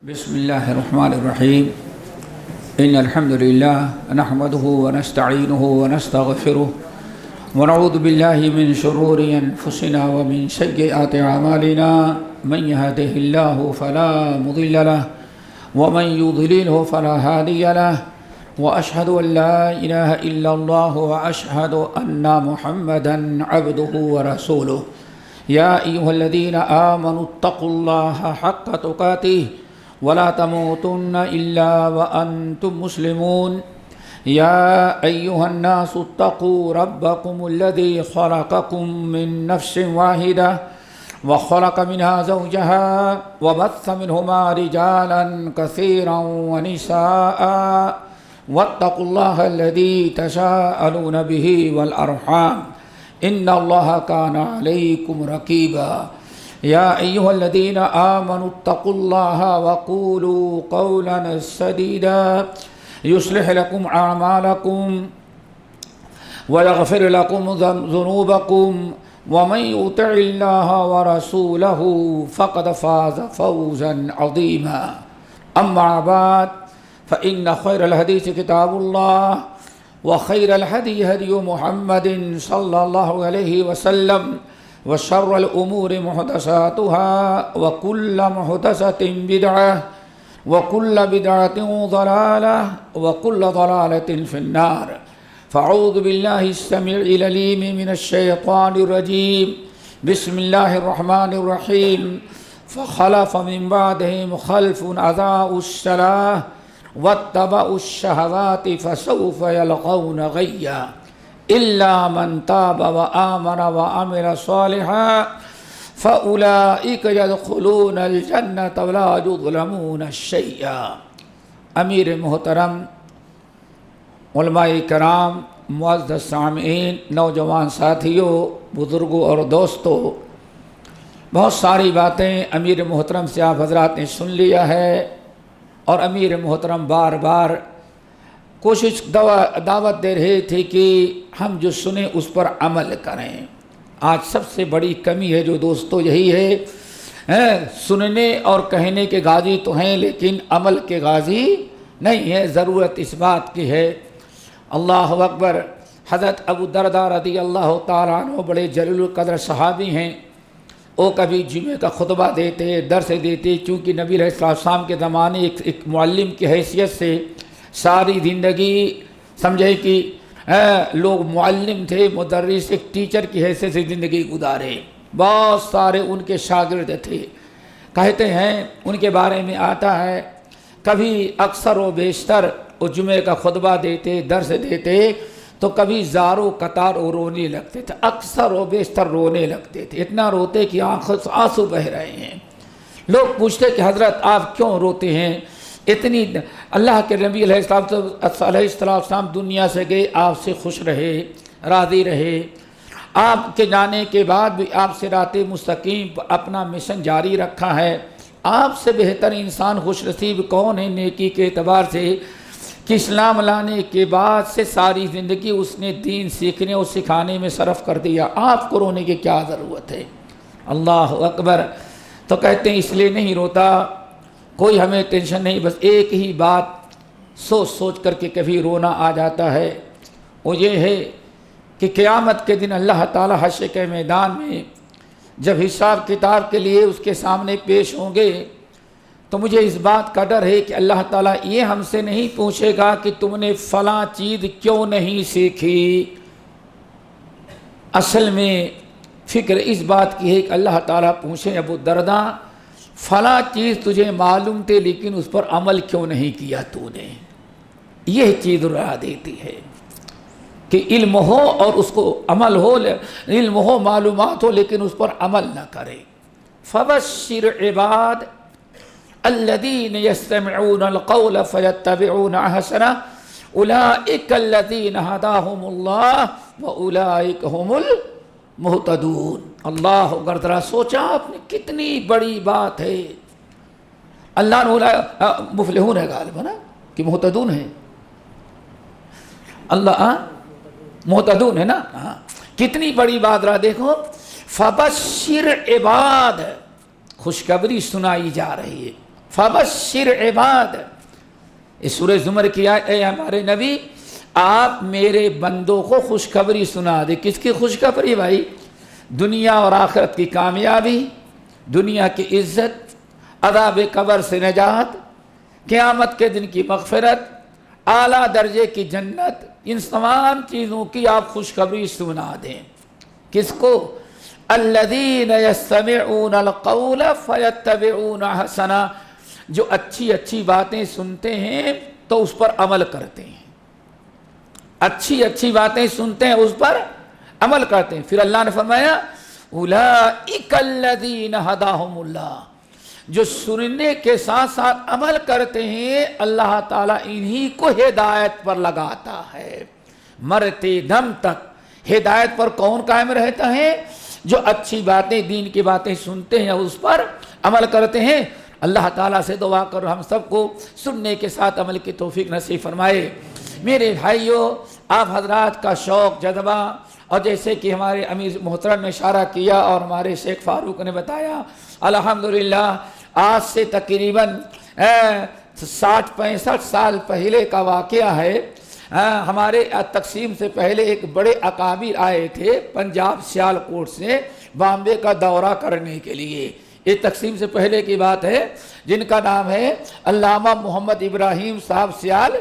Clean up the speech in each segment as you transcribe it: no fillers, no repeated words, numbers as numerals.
بسم الله الرحمن الرحيم إن الحمد لله نحمده ونستعينه ونستغفره ونعوذ بالله من شرور أنفسنا ومن سيئات أعمالنا من يهده الله فلا مضل له ومن يضلله فلا هادي له وأشهد أن لا إله إلا الله وأشهد أن محمدا عبده ورسوله يا أيها الذين آمنوا اتقوا الله حق تقاته ولا تموتن إلا وأنتم مسلمون يا أيها الناس اتقوا ربكم الذي خلقكم من نفس واحدة وخلق منها زوجها وبث منهما رجالا كثيرا ونساء واتقوا الله الذي تساءلون به والأرحام إن الله كان عليكم رقيبا يا أيها الذين آمنوا اتقوا الله وقولوا قولا سديدا يصلح لكم أعمالكم ويغفر لكم ذنوبكم ومن يطع الله ورسوله فقد فاز فوزا عظيما أما بعد فإن خير الحديث كتاب الله وخير الهدي هدي محمد صلى الله عليه وسلم وشر الأمور محدثاتها وكل محدثة بدعة وكل بدعة ضلالة وكل ضلالة في النار فأعوذ بالله السميع العليم من الشيطان الرجيم بسم الله الرحمن الرحيم فخلف من بعدهم خلف أضاعوا الصلاة واتبعوا الشهوات فسوف يلقون غيا إلا من تاب وآمن وعمل صالحا فأولئك يدخلون الجنة ولا يظلمون شيئا. امیر محترم، علماء کرام، معزز سامعین، نوجوان ساتھیوں، بزرگوں اور دوستوں، بہت ساری باتیں امیر محترم سے آپ حضرات نے سن لیا ہے اور امیر محترم بار بار دعوت دے رہے تھے کہ ہم جو سنیں اس پر عمل کریں. آج سب سے بڑی کمی ہے جو دوستو یہی ہے، سننے اور کہنے کے غازی تو ہیں لیکن عمل کے غازی نہیں ہے. ضرورت اس بات کی ہے. اللہ اکبر. حضرت ابو درداء رضی اللہ تعالیٰ عنہ بڑے جلیل القدر صحابی ہیں. وہ کبھی جمعے کا خطبہ دیتے، درس دیتے، چونکہ نبی علیہ السلام کے زمانے ایک معلم کی حیثیت سے ساری زندگی سمجھے کہ لوگ معلم تھے، مدرس، ایک ٹیچر کی حیثیت سے زندگی گزارے. بہت سارے ان کے شاگرد تھے. کہتے ہیں ان کے بارے میں آتا ہے کبھی اکثر و بیشتر وہ جمعے کا خطبہ دیتے، درس دیتے تو کبھی زارو قطار رونے لگتے تھے. اکثر و بیشتر رونے لگتے تھے. اتنا روتے کہ آنکھوں سے آنسو بہہ رہے ہیں. لوگ پوچھتے کہ حضرت آپ کیوں روتے ہیں؟ اتنی اللہ کے نبی علیہ السلام دنیا سے گئے، آپ سے خوش رہے، راضی رہے. آپ کے جانے کے بعد بھی آپ سے رات مستقیم اپنا مشن جاری رکھا ہے. آپ سے بہتر انسان خوش نصیب کون ہے نیکی کے اعتبار سے کہ اسلام لانے کے بعد سے ساری زندگی اس نے دین سیکھنے اور سکھانے میں صرف کر دیا. آپ کو رونے کی کیا ضرورت ہے؟ اللہ اکبر. تو کہتے ہیں اس لیے نہیں روتا، کوئی ہمیں ٹینشن نہیں، بس ایک ہی بات سوچ سوچ کر کے کبھی رونا آ جاتا ہے. وہ یہ ہے کہ قیامت کے دن اللہ تعالیٰ حشر کے میدان میں جب حساب کتاب کے لیے اس کے سامنے پیش ہوں گے تو مجھے اس بات کا ڈر ہے کہ اللہ تعالیٰ یہ ہم سے نہیں پوچھے گا کہ تم نے فلاں چیز کیوں نہیں سیکھی. اصل میں فکر اس بات کی ہے کہ اللہ تعالیٰ پوچھے ابو درداء فلاں چیز تجھے معلوم تھے لیکن اس پر عمل کیوں نہیں کیا تو نے. یہ چیز رہا دیتی ہے کہ علم ہو اور اس کو عمل ہو، علم ہو، معلومات ہو لیکن اس پر عمل نہ کرے. فبشر عباد الذین یستمعون القول فیتبعون احسنہ اولئک الذین ہداہم اللہ واولئک هم المہتدون. اللہ اگر ذرا سوچا آپ نے کتنی بڑی بات ہے. اللہ نے مفلحون ہے غالب نا کہ مہتدون ہے. اللہ مہتدون ہے نا. کتنی بڑی بات رہا. دیکھو فبشر عباد، خوشخبری سنائی جا رہی ہے. فبشر عباد، اس سورہ زمر کی آیت، اے ہمارے نبی آپ میرے بندوں کو خوشخبری سنا دے۔ کس کی خوشخبری بھائی؟ دنیا اور آخرت کی کامیابی، دنیا کی عزت، عذاب قبر سے نجات، قیامت کے دن کی مغفرت، اعلیٰ درجے کی جنت، ان تمام چیزوں کی آپ خوشخبری سنا دیں۔ کس کو؟ الذین یستمعون القول فیتبعون احسنہ، جو اچھی اچھی باتیں سنتے ہیں تو اس پر عمل کرتے ہیں، اچھی اچھی باتیں سنتے ہیں اس پر عمل کرتے ہیں۔ پھر اللہ نے فرمایا اولئک الذین ھداھم اللہ، جو سننے کے ساتھ ساتھ عمل کرتے ہیں اللہ تعالیٰ انہی کو ہدایت پر لگاتا ہے۔ مرتے دم تک ہدایت پر کون قائم رہتا ہے؟ جو اچھی باتیں، دین کی باتیں سنتے ہیں اس پر عمل کرتے ہیں۔ اللہ تعالیٰ سے دعا کر ہم سب کو سننے کے ساتھ عمل کی توفیق نصیب فرمائے۔ میرے بھائیوں، آپ حضرات کا شوق، جذبہ، اور جیسے کہ ہمارے امیر محترم نے اشارہ کیا اور ہمارے شیخ فاروق نے بتایا، الحمدللہ آج سے تقریباً 60-65 سال پہلے کا واقعہ ہے۔ ہمارے تقسیم سے پہلے ایک بڑے اکابر آئے تھے پنجاب سیالکوٹ سے بامبے کا دورہ کرنے کے لیے۔ یہ تقسیم سے پہلے کی بات ہے، جن کا نام ہے علامہ محمد ابراہیم صاحب سیال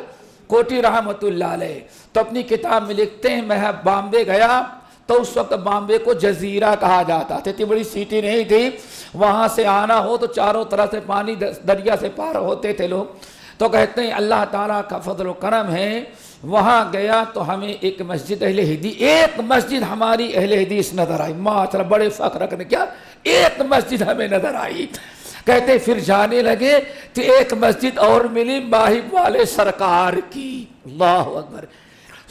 کوٹی رحمۃ اللہ علیہ۔ تو اپنی کتاب میں لکھتے ہیں میں بامبے گیا تو اس وقت بامبے کو جزیرہ کہا جاتا تھا، اتنی بڑی سٹی نہیں تھی، وہاں سے آنا ہو تو چاروں طرف سے پانی دریا سے پار ہوتے تھے لوگ۔ تو کہتے ہیں اللہ تعالیٰ کا فضل و کرم ہے، وہاں گیا تو ہمیں ایک مسجد ایک مسجد ہماری اہل حدیث نظر آئی، ماشاءاللہ بڑے فخر رکھنے، کیا ایک مسجد ہمیں نظر آئی۔ کہتے پھر جانے لگے تو ایک مسجد اور ملی ماہب والے سرکار کی، اللہ اکبر۔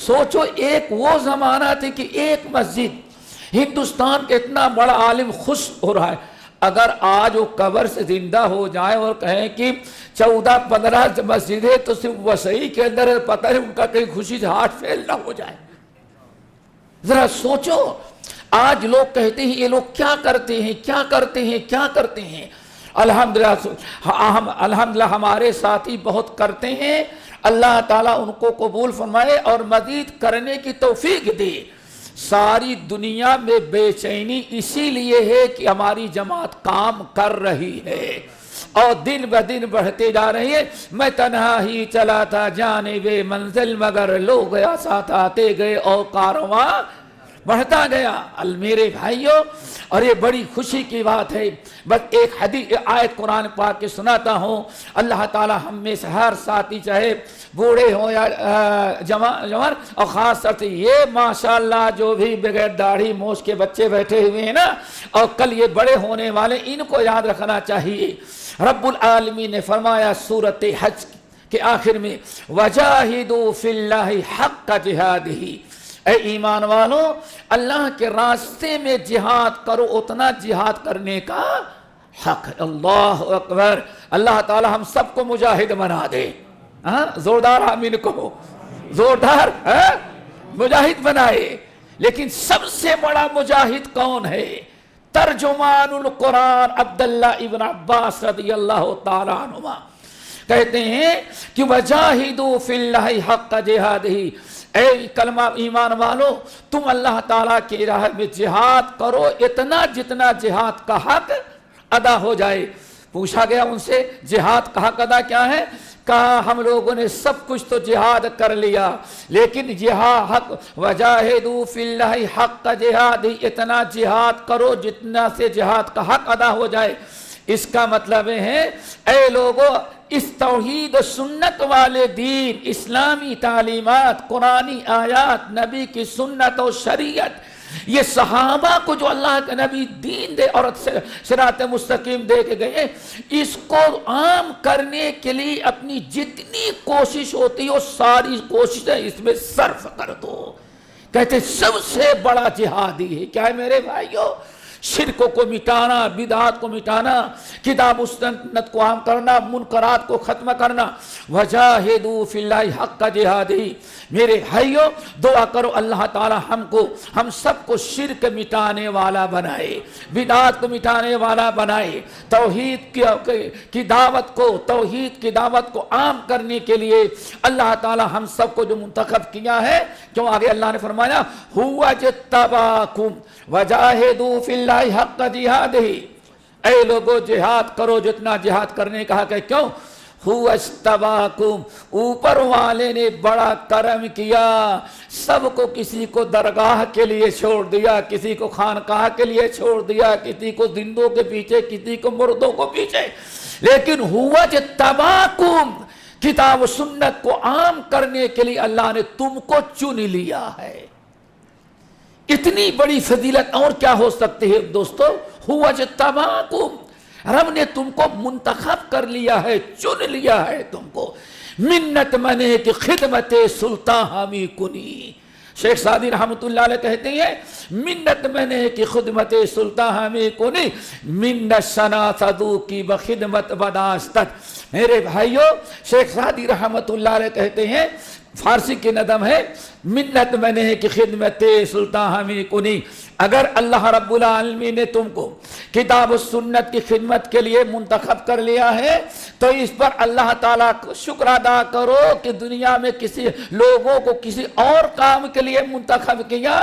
سوچو ایک وہ زمانہ تھے کہ ایک مسجد، ہندوستان کے اتنا بڑا عالم خوش ہو رہا ہے، اگر آج وہ قبر سے زندہ ہو جائے اور کہیں کہ 14-15 مسجدیں تو صرف وسیع کے اندر، پتہ ہے ان کا کہیں خوشی سے ہاتھ فیل نہ ہو جائے۔ ذرا سوچو آج لوگ کہتے ہیں یہ لوگ کیا کرتے ہیں کیا کرتے ہیں کیا کرتے ہیں، الحمدللہ ہمارے ساتھی بہت کرتے ہیں، اللہ تعالیٰ ان کو قبول فرمائے اور مزید کرنے کی توفیق دے۔ ساری دنیا میں بے چینی اسی لیے ہے کہ ہماری جماعت کام کر رہی ہے اور دن بدن بڑھتے جا رہی ہے۔ میں تنہا ہی چلا تھا جانب منزل، مگر لوگ گیا ساتھ آتے گئے اور کارواں بڑھتا گیا۔ میرے بھائیوں، اور یہ بڑی خوشی کی بات ہے، بس ایک حدیث آیت قرآن پاک کے سناتا ہوں۔ اللہ تعالی ہم میں سے ہر ساتھی چاہے بوڑھے ہوں یا جوان، اور خاص طور سے یہ ماشاءاللہ جو بھی بغیر داڑھی موچھ کے بچے بیٹھے ہوئے ہیں نا، اور کل یہ بڑے ہونے والے، ان کو یاد رکھنا چاہیے۔ رب العالمین نے فرمایا سورۃ حج کے آخر میں وَجَاهِدُوا فِي اللَّهِ حَقَّ جِهَادِهِ، اے ایمان والو اللہ کے راستے میں جہاد کرو، اتنا جہاد کرنے کا حق ہے۔ اللہ اکبر، اللہ تعالی ہم سب کو مجاہد بنا دے، زوردار آمین کہو، زوردار مجاہد بنائے۔ لیکن سب سے بڑا مجاہد کون ہے؟ ترجمان القرآن عبداللہ ابن عباس رضی اللہ تعالیٰ عنہما کہتے ہیں کہ وَجَاهِدُوا فِي اللَّهِ حَقَّ جِهَادِهِ، اے کلمہ ایمان والو تم اللہ تعالیٰ کی راہ میں جہاد کرو، اتنا جتنا جہاد کا حق ادا ہو جائے۔ پوچھا گیا ان سے جہاد کا حق ادا کیا ہے؟ کہا ہم لوگوں نے سب کچھ تو جہاد کر لیا، لیکن جہاد حق وَجَاهِدُوا فِي اللَّهِ حَقَّ جِهَادِهِ، اتنا جہاد کرو جتنا سے جہاد کا حق ادا ہو جائے۔ اس کا مطلب ہے اے لوگو، اس توحید و سنت والے دین، اسلامی تعلیمات، قرآنی آیات، نبی کی سنت و شریعت، یہ صحابہ کو جو اللہ کے نبی دین دے اور صراط مستقیم دے کے گئے، اس کو عام کرنے کے لیے اپنی جتنی کوشش ہوتی ہے ساری کوششیں اس میں صرف کر دو۔ کہتے سب سے بڑا جہادی ہے کیا ہے میرے بھائیوں؟ شرکوں کو مٹانا، بدعات کو مٹانا، کتاب و سنت کو عام کرنا، منکرات کو ختم کرنا۔ وجاہدوا فی اللہ حق جہادہ، میرے بھائیوں دعا کرو اللہ تعالی ہم سب کو شرک مٹانے والا بنائے، بدعات کو مٹانے والا بنائے، توحید کی دعوت کو عام کرنے کے لیے اللہ تعالی ہم سب کو جو منتخب کیا ہے، کیوں آگے اللہ نے فرمایا ہوا اجتباکم وجاہدوا فی اللہ حق جہادہ، اے لوگو جہاد کرو جتنا جہاد کرنے کا حق ہے۔ کیوں؟ هو اجتباکم، اوپر والے نے بڑا کرم کیا، سب کو کسی کو درگاہ کے لیے چھوڑ دیا، کسی کو خانقاہ کے لیے چھوڑ دیا، کسی کو زندوں کے پیچھے، کسی کو مردوں کو پیچھے، لیکن هو اجتباکم، کتاب و سنت کو عام کرنے کے لیے اللہ نے تم کو چن لیا ہے۔ اتنی بڑی فضیلت اور کیا ہو سکتی ہے دوستو؟ هو اجتباکم، رب نے تم کو منتخب کر لیا ہے، چن لیا ہے تم کو۔ منت منے کی خدمت سلطان ہمی کنی، شیخ سعدی رحمت اللہ علیہ کہتے ہیں منت منے کی خدمت سلطان ہمی کنی، منت شنا صدو کی بخدمت بداستت۔ میرے بھائیوں شیخ سعدی رحمت اللہ علیہ کہتے ہیں، فارسی کی نظم ہے، منت منے کی خدمت سلطان ہمی کنی، اگر اللہ رب العالمین نے تم کو کتاب و سنت کی خدمت کے لیے منتخب کر لیا ہے تو اس پر اللہ تعالیٰ کو شکر ادا کرو کہ دنیا میں کسی لوگوں کو کسی اور کام کے لیے منتخب کیا،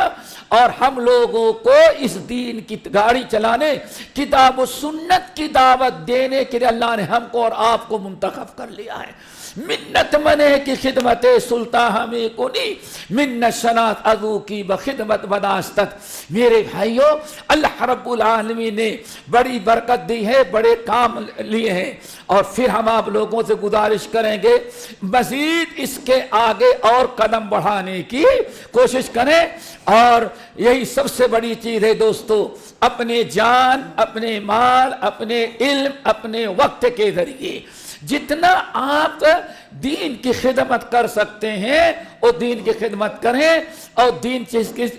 اور ہم لوگوں کو اس دین کی گاڑی چلانے، کتاب و سنت کی دعوت دینے کے لیے اللہ نے ہم کو اور آپ کو منتخب کر لیا ہے۔ منت منے کی خدمت سلطان ہمیں کنی، منت شنات ازو کی بخدمت بداستت۔ میرے بھائیوں اللہ رب العالمین نے بڑی برکت دی ہے، بڑے کام لیے ہیں، اور پھر ہم آپ لوگوں سے گزارش کریں گے مزید اس کے آگے اور قدم بڑھانے کی کوشش کریں، اور یہی سب سے بڑی چیز ہے دوستو، اپنے جان، اپنے مال، اپنے علم، اپنے وقت کے ذریعے جتنا آپ دین کی خدمت کر سکتے ہیں وہ دین کی خدمت کریں، اور دین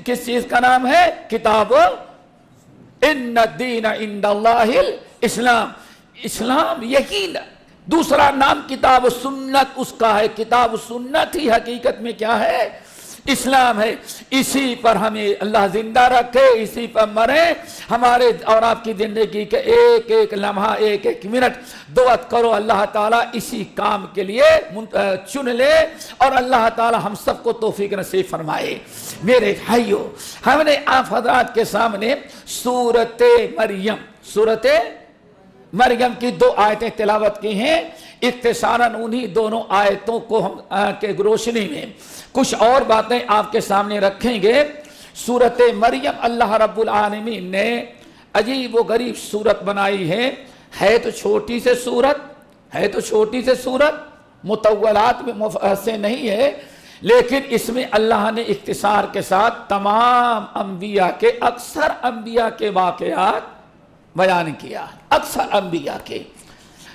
کس چیز کا نام ہے؟ کتاب ان الدین عند اللہ الاسلام، اسلام یہی دوسرا نام کتاب و سنت اس کا ہے۔ کتاب و سنت ہی حقیقت میں کیا ہے؟ اسلام ہے۔ اسی پر ہمیں اللہ زندہ رکھے، اسی پر مرے، ہمارے اور آپ کی زندگی کے ایک ایک لمحہ، ایک ایک منٹ دعا کرو اللہ تعالیٰ اسی کام کے لیے چن لے، اور اللہ تعالیٰ ہم سب کو توفیق نصیب فرمائے۔ میرے بھائیو ہم نے آپ حضرات کے سامنے سورۃ مریم کی 2 آیتیں تلاوت کی ہیں، اختصاراً انہی دونوں آیتوں کو ہم کے روشنی میں کچھ اور باتیں آپ کے سامنے رکھیں گے۔ سورۃ مریم اللہ رب العالمین نے عجیب و غریب سورت بنائی ہے تو چھوٹی سے سورت، مطولات میں سے نہیں ہے، لیکن اس میں اللہ نے اختصار کے ساتھ تمام انبیاء کے، اکثر انبیاء کے واقعات بیان کیا، اکثر انبیاء کے۔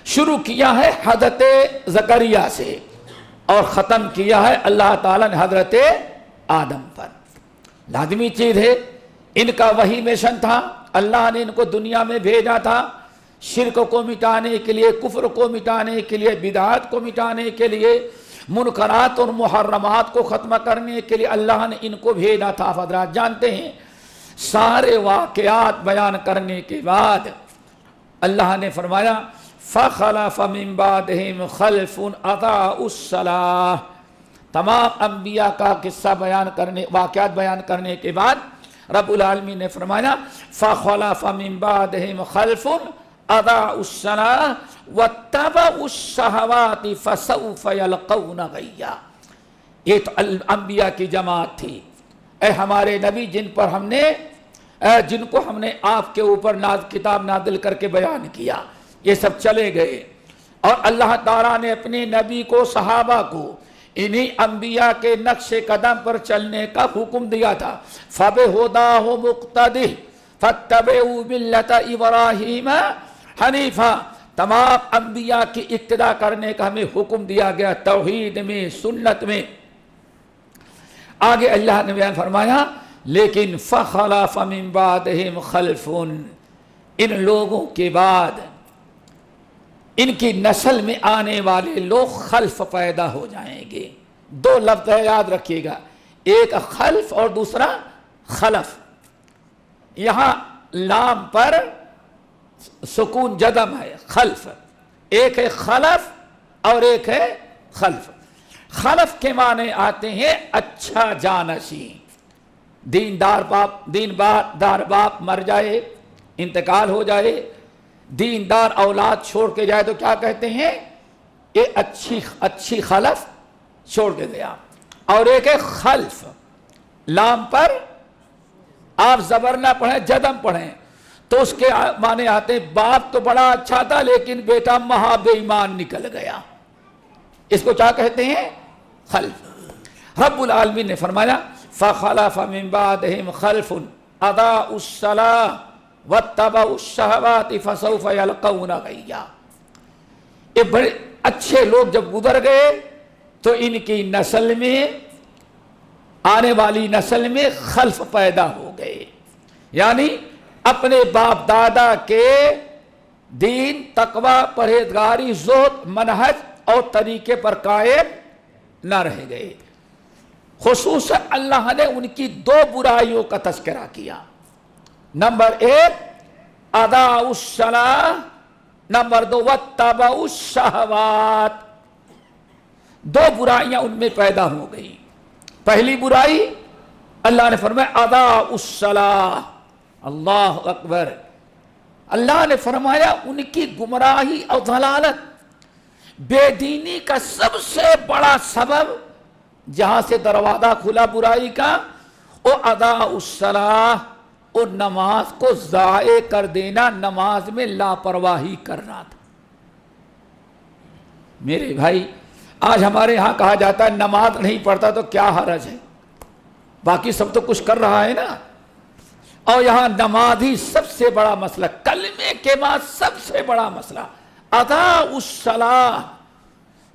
شروع کیا ہے حضرت زکریا سے اور ختم کیا ہے اللہ تعالیٰ نے حضرت آدم پر۔ لازمی چیز ہے، ان کا وہی مشن تھا، اللہ نے ان کو دنیا میں بھیجا تھا شرک کو مٹانے کے لیے، کفر کو مٹانے کے لیے، بدعات کو مٹانے کے لیے، منکرات اور محرمات کو ختم کرنے کے لیے اللہ نے ان کو بھیجا تھا۔ حضرات جانتے ہیں سارے واقعات بیان کرنے کے بعد اللہ نے فرمایا فَخَلَفَ مِن بَعْدِهِمْ خَلْفٌ أَضَاعُوا الصَّلَاةَ، تمام انبیاء کا قصہ بیان کرنے، واقعات بیان کرنے کے بعد رب العالمین نے فرمایا فَخَلَفَ مِن بَعْدِهِمْ خَلْفٌ أَضَاعُوا الصَّلَاةَ وَاتَّبَعُوا الشَّهَوَاتِ فَسَوْفَ يَلْقَوْنَ غَيًّا۔ یہ تو انبیاء کی جماعت تھی، اے ہمارے نبی جن کو ہم نے آپ کے اوپر کتاب نازل کر کے بیان کیا، یہ سب چلے گئے، اور اللہ تعالیٰ نے اپنے نبی کو، صحابہ کو انہی انبیاء کے نقش قدم پر چلنے کا حکم دیا تھا۔ فَبِهُدَاهُ مُقْتَدِهْ فَاتَّبِعُوا مِلَّةَ إِبْرَاهِيمَ حَنِيفًا، تمام انبیاء کی اقتداء کرنے کا ہمیں حکم دیا گیا، توحید میں، سنت میں۔ آگے اللہ نے بیان فرمایا لیکن فخلف من بعدہم خلف، ان لوگوں کے بعد ان کی نسل میں آنے والے لوگ خلف پیدا ہو جائیں گے. دو لفظ یاد رکھیے گا، ایک خلف اور دوسرا خلف. یہاں لام پر سکون جزم ہے، خلف. ایک ہے خلف اور ایک ہے خلف. خلف کے معنی آتے ہیں اچھا جانشین. دیندار باپ مر جائے، انتقال ہو جائے، دیندار اولاد چھوڑ کے جائے تو کیا کہتے ہیں؟ یہ اچھی خلف چھوڑ کے گیا. اور ایک ہے خلف، لام پر آپ زبر نہ پڑھیں جزم پڑھیں تو اس کے معنی آتے ہیں باپ تو بڑا اچھا تھا لیکن بیٹا مہا بے ایمان نکل گیا. اس کو کیا کہتے ہیں؟ خلف. رب العالمین نے فرمایا فخلف من بعدہم خلف اضاعوا الصلاۃ واتبعوا الشہوات فسوف یلقون غیا. یہ بڑے اچھے لوگ جب گزر گئے تو ان کی نسل میں، آنے والی نسل میں خلف پیدا ہو گئے، یعنی اپنے باپ دادا کے دین، تقوی، پرہیزگاری، زہد، منہج اور طریقے پر قائم نہ رہ گئے. خصوصاً اللہ نے ان کی دو برائیوں کا تذکرہ کیا. نمبر ایک اضاعوا الصلاۃ، نمبر دو واتبعوا الشہوات. دو برائیاں ان میں پیدا ہو گئی. پہلی برائی اللہ نے فرمایا اضاعوا الصلاۃ. اللہ اکبر. اللہ نے فرمایا ان کی گمراہی اور ضلالت، بے دینی کا سب سے بڑا سبب جہاں سے دروازہ کھلا برائی کا، وہ اضاعوا الصلاۃ، اور نماز کو ضائع کر دینا، نماز میں لاپرواہی کرنا تھا. میرے بھائی آج ہمارے ہاں کہا جاتا ہے نماز نہیں پڑھتا تو کیا حرج ہے، باقی سب تو کچھ کر رہا ہے نا. اور یہاں نماز ہی سب سے بڑا مسئلہ، کلمے کے بعد سب سے بڑا مسئلہ اضاعوا الصلاۃ.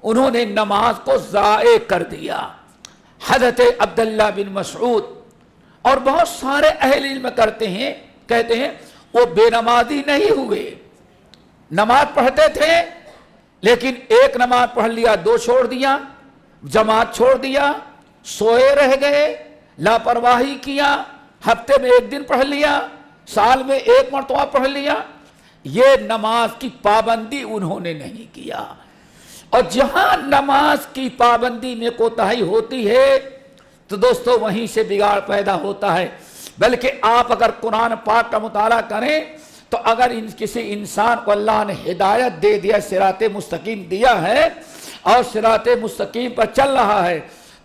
انہوں نے نماز کو ضائع کر دیا. حضرت عبداللہ بن مسعود اور بہت سارے اہل علم کہتے ہیں وہ بے نمازی نہیں ہوئے، نماز پڑھتے تھے لیکن ایک نماز پڑھ لیا، دو چھوڑ دیا، جماعت چھوڑ دیا، سوئے رہ گئے، لاپرواہی کیا، ہفتے میں ایک دن پڑھ لیا، سال میں ایک مرتبہ پڑھ لیا. یہ نماز کی پابندی انہوں نے نہیں کیا. اور جہاں نماز کی پابندی میں کوتاہی ہوتی ہے تو دوستو وہیں سے بگاڑ پیدا ہوتا ہے. بلکہ آپ اگر قرآن پاک کا مطالعہ کریں تو اگر کسی انسان کو اللہ نے ہدایت دے دیا، صراط مستقیم دیا ہے اور صراط مستقیم پر چل رہا ہے،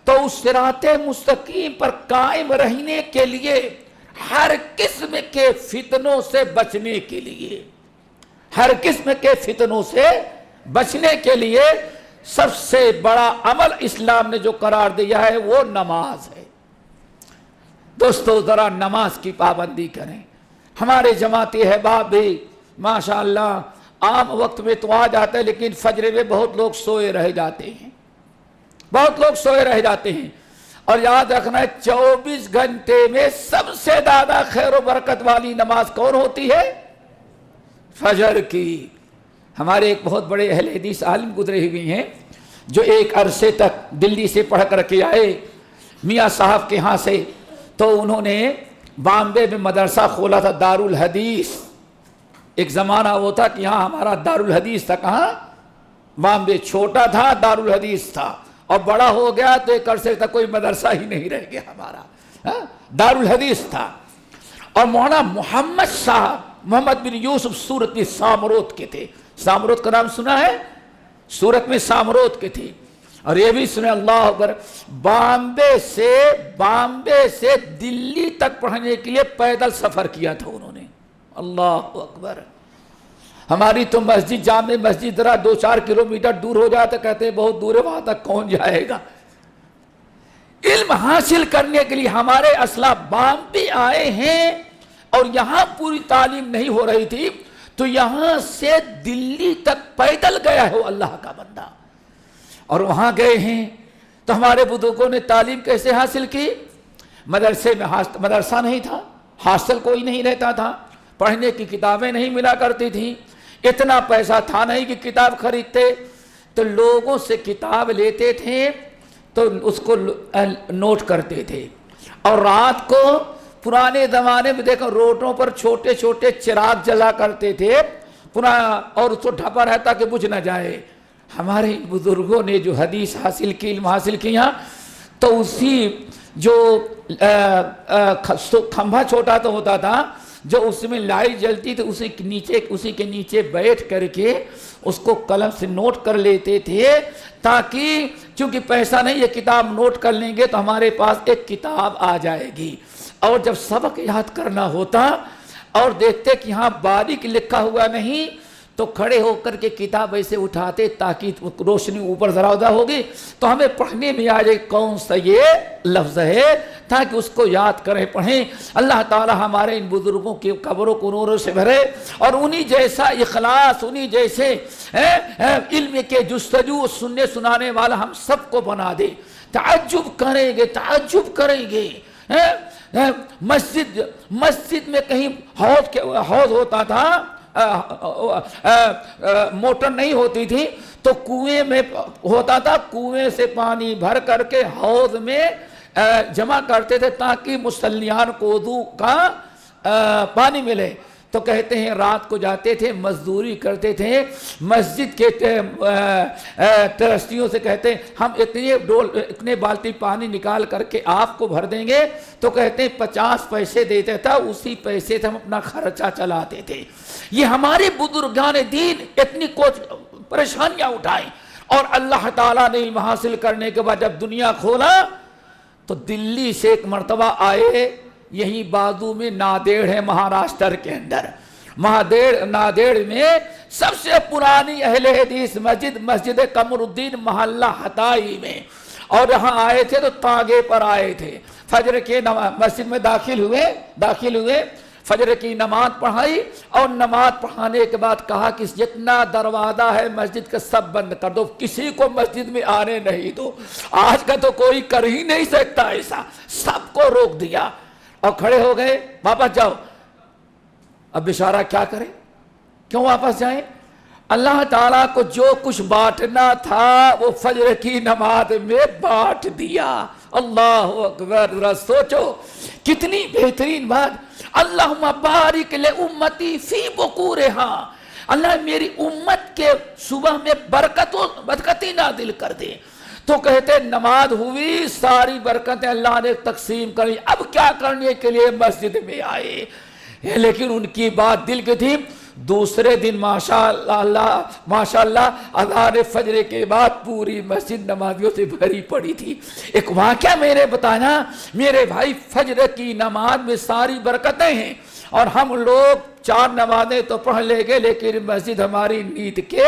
تو اس صراط مستقیم پر قائم رہنے کے لیے، ہر قسم کے فتنوں سے بچنے کے لیے، ہر قسم کے فتنوں سے بچنے کے لیے سب سے بڑا عمل اسلام نے جو قرار دیا ہے وہ نماز ہے. دوستو ذرا نماز کی پابندی کریں. ہمارے جماعتی احباب بھی ماشاءاللہ عام وقت میں تو آ جاتے ہیں لیکن فجر میں بہت لوگ سوئے رہ جاتے ہیں، بہت لوگ سوئے رہ جاتے ہیں. اور یاد رکھنا ہے 24 گھنٹے میں سب سے زیادہ خیر و برکت والی نماز کون ہوتی ہے؟ فجر کی. ہمارے ایک بہت بڑے اہل حدیث عالم گزرے ہوئے ہیں جو ایک عرصے تک دلی سے پڑھ کر کے آئے میاں صاحب کے ہاں سے. تو انہوں نے بامبے میں مدرسہ کھولا تھا، دارالحدیث. ایک زمانہ وہ تھا کہ یہاں ہمارا دارالحدیث تھا. کہاں؟ بامبے. چھوٹا تھا دارالحدیث تھا، اور بڑا ہو گیا تو ایک عرصے تک کوئی مدرسہ ہی نہیں رہ گیا ہمارا. دارالحدیث تھا. اور مولانا محمد صاحب، محمد بن یوسف سورت سامروت کے تھے. سامروت کا نام سنا ہے؟ سورت میں سامروت کے تھے. اور یہ بھی سنے اللہ اکبر، بامبے سے دلی تک پڑھنے کے لیے پیدل سفر کیا تھا انہوں نے. اللہ اکبر. ہماری تو مسجد، جامع مسجد ذرا 2-4 کلومیٹر دور ہو جاتا، کہتے ہیں بہت دور ہے، وہاں تک کون جائے گا. علم حاصل کرنے کے لیے ہمارے اسلاف بامبے آئے ہیں اور یہاں پوری تعلیم نہیں ہو رہی تھی تو یہاں سے دلی تک پیدل گیا ہو اللہ کا بندہ. اور وہاں گئے ہیں تو ہمارے بزرگوں نے تعلیم کیسے حاصل کی؟ مدرسے میں مدرسہ نہیں تھا، ہاسٹل کوئی نہیں رہتا تھا، پڑھنے کی کتابیں نہیں ملا کرتی تھیں، اتنا پیسہ تھا نہیں کہ کتاب خریدتے، تو لوگوں سے کتاب لیتے تھے تو اس کو نوٹ کرتے تھے، اور رات کو پرانے زمانے میں دیکھو روڈوں پر چھوٹے چھوٹے چراغ جلا کرتے تھے اور اس کو ڈھپا رہتا کہ بجھ نہ جائے۔ ہمارے بزرگوں نے جو حدیث حاصل کی، علم حاصل کیا، تو اسی جو کھمبا چھوٹا تو ہوتا تھا جو اس میں لائٹ جلتی تھی، اسی کے نیچے بیٹھ کر کے اس کو قلم سے نوٹ کر لیتے تھے، تاکہ چونکہ پیسہ نہیں، یہ کتاب نوٹ کر لیں گے تو ہمارے پاس ایک کتاب آ جائے گی، اور جب سبق یاد کرنا ہوتا اور دیکھتے کہ یہاں باریک لکھا ہوا نہیں تو کھڑے ہو کر کے کتاب ایسے اٹھاتے تاکہ روشنی اوپر ذرا ادھر ہوگی تو ہمیں پڑھنے میں آ جائے کون سا یہ لفظ ہے، تاکہ اس کو یاد کریں پڑھیں۔ اللہ تعالی ہمارے ان بزرگوں کی قبروں کو نوروں سے بھرے، اور انہی جیسا اخلاص، انہی جیسے علم کے جستجو سننے سنانے والا ہم سب کو بنا دے۔ تعجب کریں گے مسجد میں کہیں حوض ہوتا تھا، موٹر نہیں ہوتی تھی تو کنویں میں ہوتا تھا، کنویں سے پانی بھر کر کے حوض میں جمع کرتے تھے تاکہ مصلیان کو وضو کا پانی ملے۔ تو کہتے ہیں رات کو جاتے تھے، مزدوری کرتے تھے، مسجد کے ٹرسٹیوں سے کہتے ہیں ہم اتنے بالٹی پانی نکال کر کے آپ کو بھر دیں گے، تو کہتے ہیں 50 پیسے دیتے تھا، اسی پیسے سے ہم اپنا خرچہ چلاتے تھے۔ یہ ہمارے بزرگان دین اتنی پریشانیاں اٹھائیں، اور اللہ تعالیٰ نے علم حاصل کرنے کے بعد جب دنیا کھولا تو دلی سے ایک مرتبہ آئے، یہی بازو میں نادیڑ ہے مہاراشٹر کے اندر، نادیڑ میں سب سے پرانی اہل حدیث مسجد قمر الدین محلہ ہتائی میں، اور یہاں آئے تھے تو تانگے پر آئے تھے، فجر کے مسجد میں داخل ہوئے، فجر کی نماز پڑھائی، اور نماز پڑھانے کے بعد کہا کہ جتنا دروازہ ہے مسجد کا سب بند کر دو، کسی کو مسجد میں آنے نہیں دو۔ آج کا تو کوئی کر ہی نہیں سکتا ایسا، سب کو روک دیا اور کھڑے ہو گئے، واپس جاؤ۔ اب بیچارہ کیا کرے، کیوں واپس جائیں؟ اللہ تعالیٰ کو جو کچھ بانٹنا تھا وہ فجر کی نماز میں بانٹ دیا۔ اللہ اکبر، ذرا سوچو کتنی بہترین بات۔ اللہم بارک لامتی فی بکورہا، اللہ میری امت کے صبح میں برکتی نازل کر دے۔ تو کہتے نماز ہوئی، ساری برکتیں اللہ نے تقسیم کری، اب کیا کرنے کے لیے مسجد میں آئے، لیکن ان کی بات دل کی تھی۔ دوسرے دن ماشاءاللہ اذان فجر کے بعد پوری مسجد نمازیوں سے بھری پڑی تھی۔ ایک واقعہ میں نے بتایا، میرے بھائی فجر کی نماز میں ساری برکتیں ہیں، اور ہم لوگ 4 نمازیں تو پڑھ لیں گے لیکن مسجد ہماری نیند کے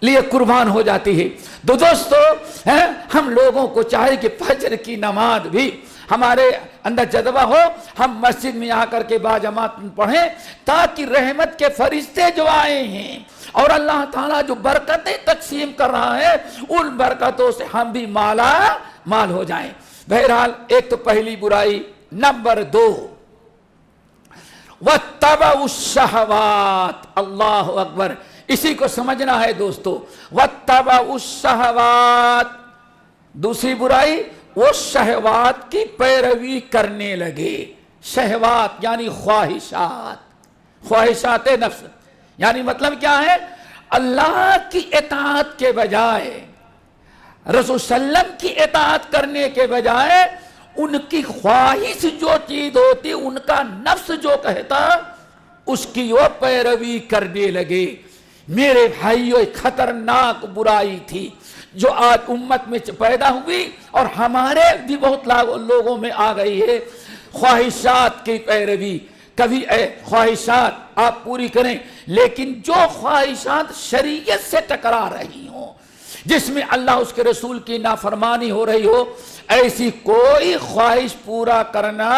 لیے قربان ہو جاتی ہے۔ تو دوستو ہم لوگوں کو چاہیے کہ فجر کی نماز بھی ہمارے اندر جذبہ ہو، ہم مسجد میں آ کر کے باجماعت پڑھیں، تاکہ رحمت کے فرشتے جو آئے ہیں اور اللہ تعالیٰ جو برکتیں تقسیم کر رہا ہے ان برکتوں سے ہم بھی مالا مال ہو جائیں۔ بہرحال ایک تو پہلی برائی۔ نمبر 2، وَاتَّبَعُوا الشَّهَوَاتِ، اللہ اکبر، اسی کو سمجھنا ہے دوستو۔ وَاتَّبَعُوا الشَّهَوَاتِ، دوسری برائی، وہ شہوات کی پیروی کرنے لگے۔ شہوات یعنی خواہشات نفس، یعنی مطلب کیا ہے؟ اللہ کی اطاعت کے بجائے، رسول صلی اللہ علیہ وسلم کی اطاعت کرنے کے بجائے ان کی خواہش جو چیز ہوتی، ان کا نفس جو کہتا اس کی وہ پیروی کرنے لگے۔ میرے بھائیو، ایک خطرناک برائی تھی جو آج امت میں پیدا ہوئی اور ہمارے بھی بہت لوگوں میں آ گئی ہے، خواہشات کی پیروی۔ کبھی خواہشات آپ پوری کریں، لیکن جو خواہشات شریعت سے ٹکرا رہی ہوں، جس میں اللہ اس کے رسول کی نافرمانی ہو رہی ہو، ایسی کوئی خواہش پورا کرنا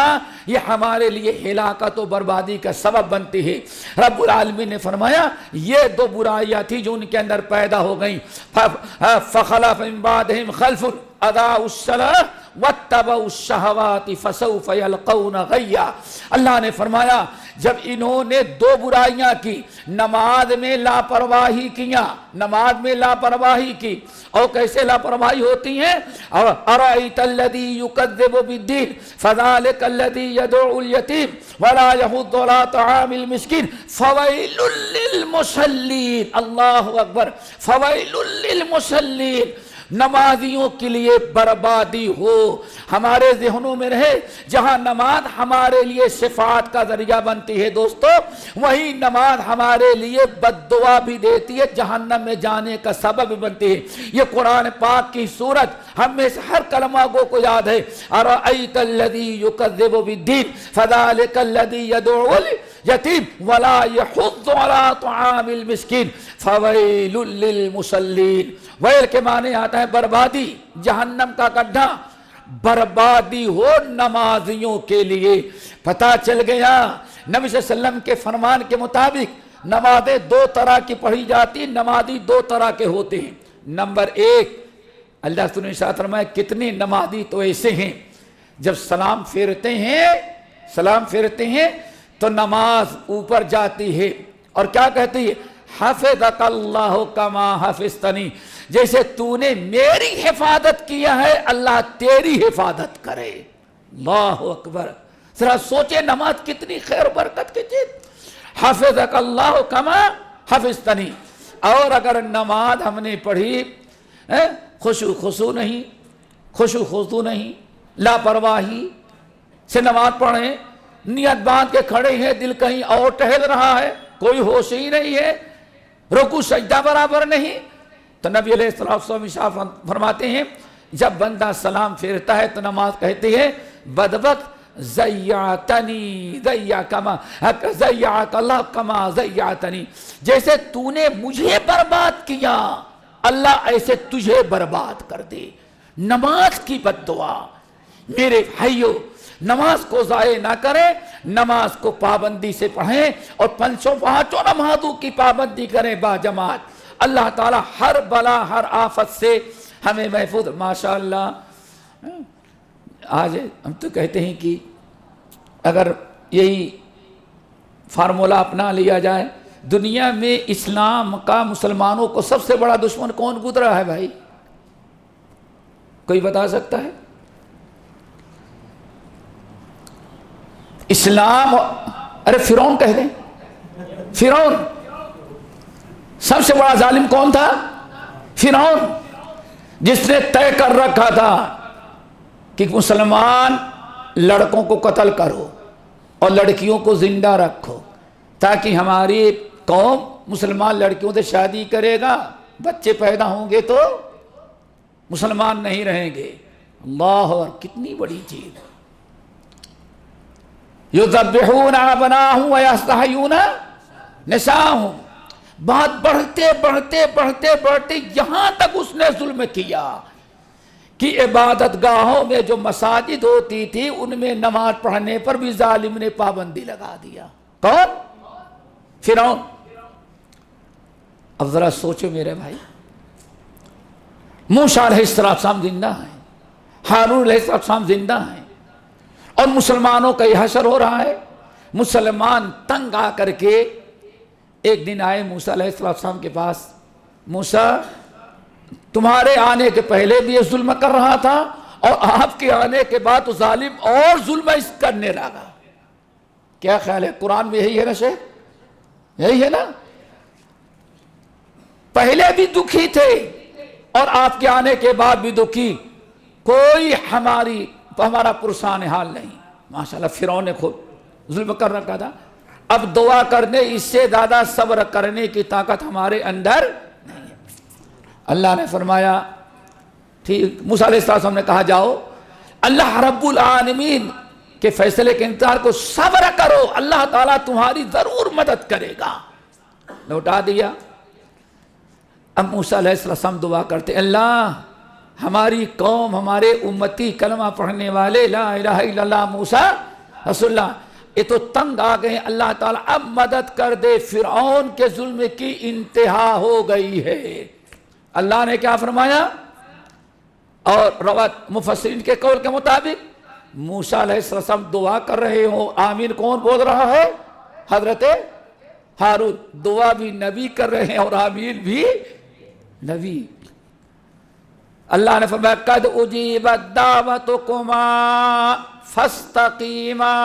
یہ ہمارے لیے ہلاکت و بربادی کا سبب بنتی ہے۔ رب العالمین نے فرمایا یہ 2 برائیاں تھی جو ان کے اندر پیدا ہو گئیں، فخلف من بعدہم خلف اضاعوا الصلاۃ واتبعوا الشہوات فسوف یلقون غیا۔ اللہ نے فرمایا جب انہوں نے دو برائیاں کی، نماز میں لاپرواہی کیا، نماز میں لاپرواہی کی، اور کیسے لاپرواہی ہوتی ہیں؟ ارأیت الذی یکذب بالدین فذلک الذی یدعو الیتیم ولا یحض علی طعام المسکین فویل للمصلین۔ اللہ اکبر، فویل للمصلین، نمازیوں کے لیے بربادی ہو۔ ہمارے ذہنوں میں رہے جہاں نماز ہمارے لیے شفاعت کا ذریعہ بنتی ہے دوستو، وہی نماز ہمارے لیے بد دعا بھی دیتی ہے، جہنم میں جانے کا سبب بھی بنتی ہے۔ یہ قرآن پاک کی صورت ہم میں سے ہر کلمہ کو یاد ہے۔ ارأیت الذی یکذب بالدین فذلک الذی یدعو الیتیم ولا یحض علی طعام المسکین فویل للمصلین۔ ویل کے معنی آتا ہے بربادی، جہنم کا گڈھا، بربادی ہو نمازیوں کے لیے۔ پتہ چل گیا نبی صلی اللہ علیہ وسلم کے فرمان کے مطابق نمازیں دو طرح کی پڑھی جاتی، نمازی دو طرح کے ہوتے ہیں۔ نمبر ایک، اللہ تعالیٰ نے ارشاد فرمایا کتنے نمازی تو ایسے ہیں جب سلام پھیرتے ہیں تو نماز اوپر جاتی ہے اور کیا کہتی ہے؟ حفظک اللہ کما حفظتنی، جیسے تو نے میری حفاظت کیا ہے اللہ تیری حفاظت کرے۔ اللہ اکبر، ذرا سوچے نماز کتنی خیر و برکت کی چیز۔ حفظک اللہ کما حفظتنی۔ اور اگر نماز ہم نے پڑھی خشوع خضوع نہیں، لاپرواہی سے نماز پڑھیں، نیت باندھ کے کھڑے ہیں، دل کہیں اور ٹہل رہا ہے، کوئی ہوش ہی نہیں ہے، رکوع سجدہ برابر نہیں، تو نبی علیہ السلام فرماتے ہیں جب بندہ سلام پھیرتا ہے تو نماز کہتی ہے بدبخت ضیعتنی ضیعک اللہ کما ضیعتنی، جیسے تو نے مجھے برباد کیا اللہ ایسے تجھے برباد کر دے۔ نماز کی بد دعا۔ میرے بھائیو، نماز کو ضائع نہ کریں، نماز کو پابندی سے پڑھیں اور پانچوں نمازوں کی پابندی کریں باجماعت۔ اللہ تعالی ہر بلا ہر آفت سے ہمیں محفوظ۔ ماشاءاللہ آج ہم تو کہتے ہیں کہ اگر یہی فارمولہ اپنا لیا جائے، دنیا میں اسلام کا مسلمانوں کو سب سے بڑا دشمن کون گزرا ہے بھائی؟ کوئی بتا سکتا ہے؟ اسلام، ارے فرعون کہہ دیں، فرعون سب سے بڑا ظالم کون تھا؟ فرعون، جس نے طے کر رکھا تھا کہ مسلمان لڑکوں کو قتل کرو اور لڑکیوں کو زندہ رکھو تاکہ ہماری قوم مسلمان لڑکیوں سے شادی کرے گا، بچے پیدا ہوں گے تو مسلمان نہیں رہیں گے۔ اللہ، کتنی بڑی چیز۔ یذبحون ابناءهم ویستحیون نساءهم، بات بڑھتے یہاں تک اس نے ظلم کیا کہ عبادت گاہوں میں جو مساجد ہوتی تھی ان میں نماز پڑھنے پر بھی ظالم نے پابندی لگا دیا۔ کون؟ فرعون۔ اب ذرا سوچو میرے بھائی، موسیٰ علیہ السلام زندہ ہیں، ہارون علیہ السلام زندہ ہیں، اور مسلمانوں کا یہ حشر ہو رہا ہے۔ مسلمان تنگ آ کر کے ایک دن آئے موسیٰ علیہ السلام کے پاس، موسیٰ تمہارے آنے کے پہلے بھی یہ ظلم کر رہا تھا اور آپ کے آنے کے بعد تو ظالم اور ظلم اس کرنے لگا۔ کیا خیال ہے؟ قرآن میں یہی ہے نا شیخ؟ یہی ہے نا؟ پہلے بھی دکھی تھے اور آپ کے آنے کے بعد بھی دکھی، کوئی ہمارا پرسان حال نہیں۔ ماشاءاللہ فرعون نے خود ظلم کر رکھا تھا۔ اب دعا کرنے اس سے زیادہ صبر کرنے کی طاقت ہمارے اندر نہیں ہے۔ اللہ نے فرمایا ٹھیک، موسیٰ علیہ السلام نے کہا جاؤ، اللہ رب العالمین کے فیصلے کے انتظار کو صبر کرو، اللہ تعالیٰ تمہاری ضرور مدد کرے گا۔ لوٹا دیا۔ اب موسیٰ علیہ السلام دعا کرتے، اللہ ہماری قوم، ہمارے امتی کلمہ پڑھنے والے لا الہ الا اللہ موسیٰ رسول اللہ یہ تو تنگ آ گئے، اللہ تعالیٰ اب مدد کر دے، فرعون کے ظلم کی انتہا ہو گئی ہے۔ اللہ نے کیا فرمایا؟ اور روایت مفسرین کے قول کے مطابق موسیٰ علیہ السلام دعا کر رہے ہوں، آمین کون بول رہا ہے؟ حضرت ہارون. دعا بھی نبی کر رہے ہیں اور آمین بھی نبی. اللہ نے فرمایا قد اجیبت دعوتکما فاستقیما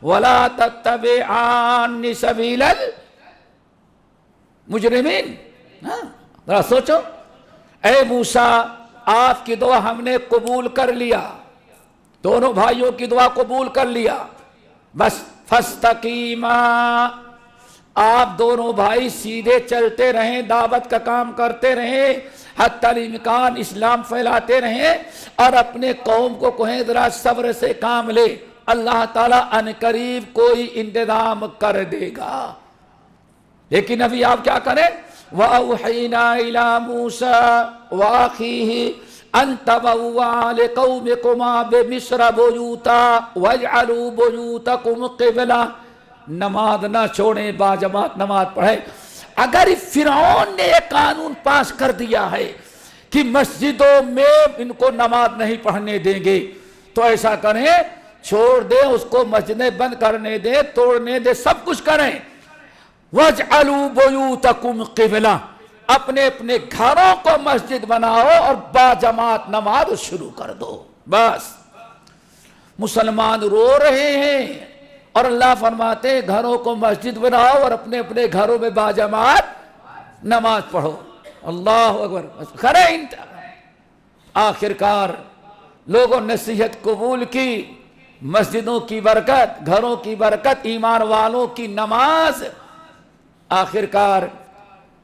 ولا تتبعان سبیل المجرمین. ذرا سوچو، اے موسیٰ آپ کی دعا ہم نے قبول کر لیا، دونوں بھائیوں کی دعا قبول کر لیا، بس فاستقیما، آپ دونوں بھائی سیدھے چلتے رہیں، دعوت کا کام کرتے رہیں، حتی الامکان اسلام پھیلاتے رہیں، اور اپنے قوم کو کہیں ذرا صبر سے کام لے، اللہ تعالیٰ عنقریب کوئی انتظام کر دے گا. لیکن ابھی آپ کیا کریں؟ وَأَوْحَيْنَا إِلَى مُوسَىٰ وَأَخِيهِ أَن تَبَوَّعَا لِقَوْمِكُمَا بِمِصْرَ بُيُوتًا وَاجْعَلُوا بُيُوتَكُمْ قِبْلَةً. نماز نہ چھوڑیں، باجماعت نماز پڑھیں. اگر فرعون نے ایک قانون پاس کر دیا ہے کہ مسجدوں میں ان کو نماز نہیں پڑھنے دیں گے، تو ایسا کریں، چھوڑ دیں اس کو، مسجدیں بند کرنے دیں، توڑنے دیں، سب کچھ کریں. وَاجْعَلُوا بُيُوتَكُمْ قِبْلَةً، اپنے اپنے گھروں کو مسجد بناؤ اور باجماعت نماز شروع کر دو. بس مسلمان رو رہے ہیں اور اللہ فرماتے ہیں گھروں کو مسجد بناؤ اور اپنے اپنے گھروں میں باجماعت نماز پڑھو. اللہ اکبر. کریں. آخر کار لوگوں نصیحت قبول کی، مسجدوں کی برکت، گھروں کی برکت، ایمان والوں کی نماز. آخر کار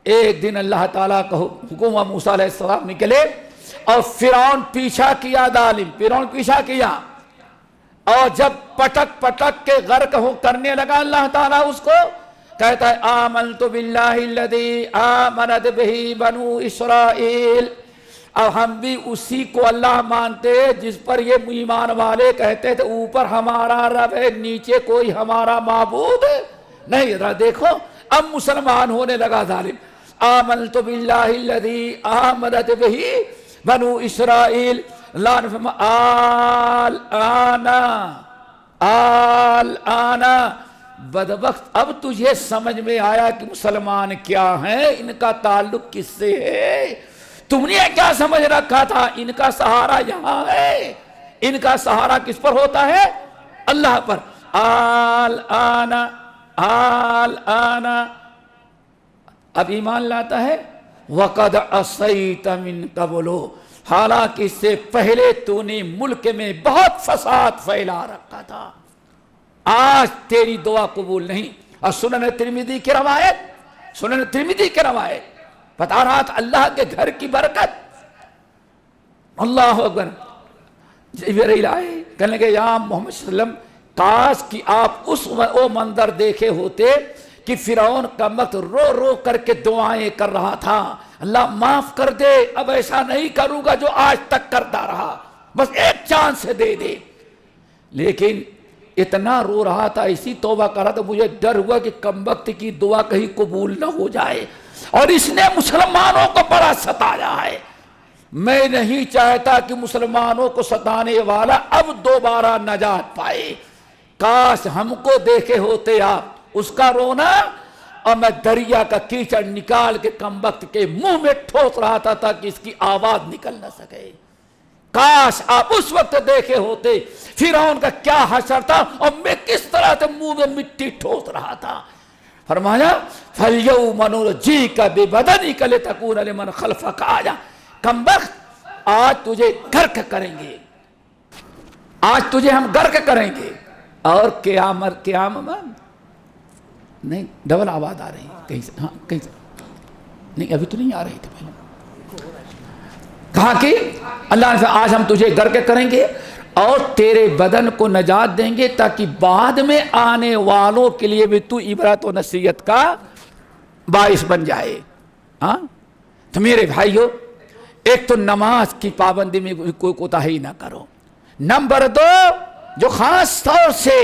ایک دن اللہ تعالیٰ کا حکم، موسیٰ علیہ السلام نکلے اور فرعون پیچھا کیا، ظالم فرعون پیچھا کیا، اور جب پٹک پٹک کے غرق کرنے لگا، اللہ تعالیٰ اس کو کہتا ہے آمنت باللہ الذی آمنت بہ بنو اسرائیل. اب ہم بھی اسی کو اللہ مانتے جس پر یہ ایمان والے کہتے تھے اوپر ہمارا رب ہے، نیچے کوئی ہمارا معبود نہیں. ذرا دیکھو اب مسلمان ہونے لگا ظالم. آمنت باللہ الذی آمنت بہ بنو اسرائیل. اللہ نے فرمایا آل آنا بدبخت، اب تجھے سمجھ میں آیا کہ مسلمان کیا ہیں، ان کا تعلق کس سے ہے. تم نے کیا سمجھ رکھا تھا ان کا سہارا یہاں ہے، ان کا سہارا کس پر ہوتا ہے؟ اللہ پر. آل آنا آل آنا. اب ایمان لاتا ہے وَقَدْ عَصَيْتَ مِن قَبْلُ، حالانکہ اس سے پہلے تو نے ملک میں بہت فساد پھیلا رکھا تھا، آج تیری دعا قبول نہیں. اور سنن ترمذی کی روایت بتا رہا تھا اللہ کے گھر کی برکت. اللہ اکبر. جبرائیل آئے کہنے لگے یا محمد صلی اللہ علیہ وسلم، کاش کہ آپ وہ منظر دیکھے ہوتے کہ فرعون کا وقت رو رو کر کے دعائیں کر رہا تھا، اللہ معاف کر دے، اب ایسا نہیں کروں گا جو آج تک کرتا رہا، بس ایک چانس دے دے. لیکن اتنا رو رہا تھا، اسی توبہ کر رہا تھا، مجھے ڈر ہوا کہ کم وقت کی دعا کہیں قبول نہ ہو جائے، اور اس نے مسلمانوں کو بڑا ستایا ہے. میں نہیں چاہتا کہ مسلمانوں کو ستانے والا اب دوبارہ نجات پائے. کاش ہم کو دیکھے ہوتے آپ، اس کا رونا، اور میں دریا کا کیچڑ نکال کے کم وقت کے منہ میں ٹھوس رہا تھا تاکہ اس کی آواز نکل نہ سکے. کاش آپ اس وقت دیکھے ہوتے فرعون کا کیا حشر تھا اور میں کس طرح سے منہ میں مٹی ٹھوس رہا تھا. فرمایا فَالْيَوْمَ نُنَجِّيكَ بِبَدَنِكَ لِتَكُونَ لِمَنْ خَلْفَكَ آیَةً. کم وقت آج تجھے غرق کریں گے، آج تجھے ہم غرق کریں گے. اور قیامت نہیں، ڈبل آواز آ رہی ہے کہیں سے، ہاں کہیں سے نہیں، ابھی تو نہیں آ رہی تھی پہلے. کہا کہ اللہ نے آج ہم تجھے غرق کریں گے اور تیرے بدن کو نجات دیں گے تاکہ بعد میں آنے والوں کے لیے بھی تو عبرت و نصیحت کا باعث بن جائے. ہاں تو میرے بھائیو، ایک تو نماز کی پابندی میں کوئی کوتاہی نہ کرو. نمبر 2 جو خاص طور سے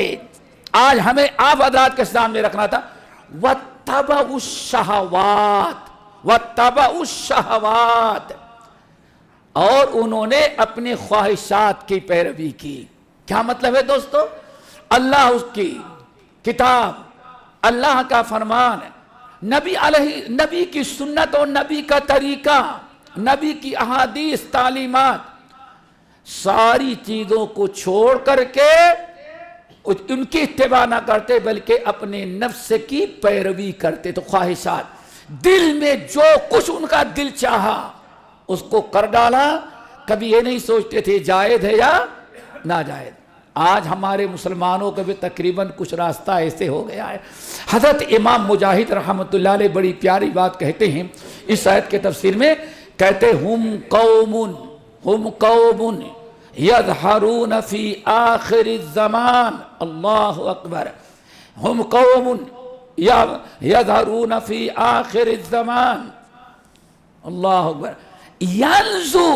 آج ہمیں آپ حضرات کے سامنے رکھنا تھا، وَاتَّبَعُوا الشَّهَوَاتِ. اور انہوں نے اپنے خواہشات کی پیروی کی. کیا مطلب ہے دوستو؟ اللہ اس کی کتاب، اللہ کا فرمان، نبی کی سنت اور نبی کا طریقہ، نبی کی احادیث، تعلیمات، ساری چیزوں کو چھوڑ کر کے ان کی اتباع نہ کرتے بلکہ اپنے نفس کی پیروی کرتے. تو خواہشات، دل میں جو کچھ ان کا دل چاہا اس کو کر ڈالا. کبھی یہ نہیں سوچتے تھے جائز ہے یا ناجائز. آج ہمارے مسلمانوں کا بھی تقریباً کچھ راستہ ایسے ہو گیا ہے. حضرت امام مجاہد رحمۃ اللہ علیہ بڑی پیاری بات کہتے ہیں اس آیت کے تفسیر میں. کہتے ہم قوم یظہرون فی آخر الزمان. اللہ اکبر. ہم قوم یظہرون فی آخر الزمان. اللہ اکبر. ینزو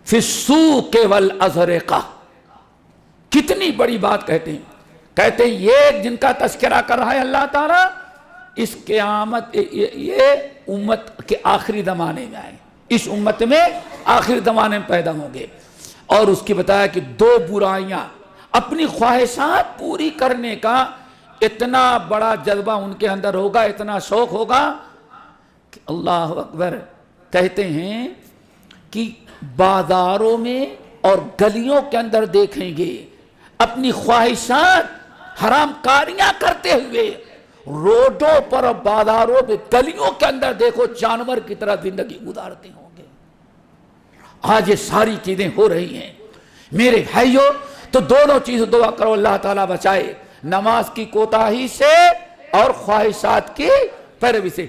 فی السوق والازرقہ. کتنی بڑی بات کہتے ہیں. کہتے ہیں یہ جن کا تذکرہ کر رہا ہے اللہ تعالیٰ، اس قیامت یہ امت کے آخری زمانے میں آئے، اس امت میں آخری زمانے میں پیدا ہوں گے. اور اس کی بتایا کہ دو برائیاں، اپنی خواہشات پوری کرنے کا اتنا بڑا جذبہ ان کے اندر ہوگا، اتنا شوق ہوگا کہ اللہ اکبر. کہتے ہیں کہ بازاروں میں اور گلیوں کے اندر دیکھیں گے اپنی خواہشات حرام کاریاں کرتے ہوئے روڈوں پر اور بازاروں میں گلیوں کے اندر دیکھو جانور کی طرح زندگی گزارتے ہوں گے. آج یہ ساری چیزیں ہو رہی ہیں میرے بھائیوں. تو دونوں چیز دعا کرو اللہ تعالیٰ بچائے، نماز کی کوتاہی سے اور خواہشات کی پیروی سے.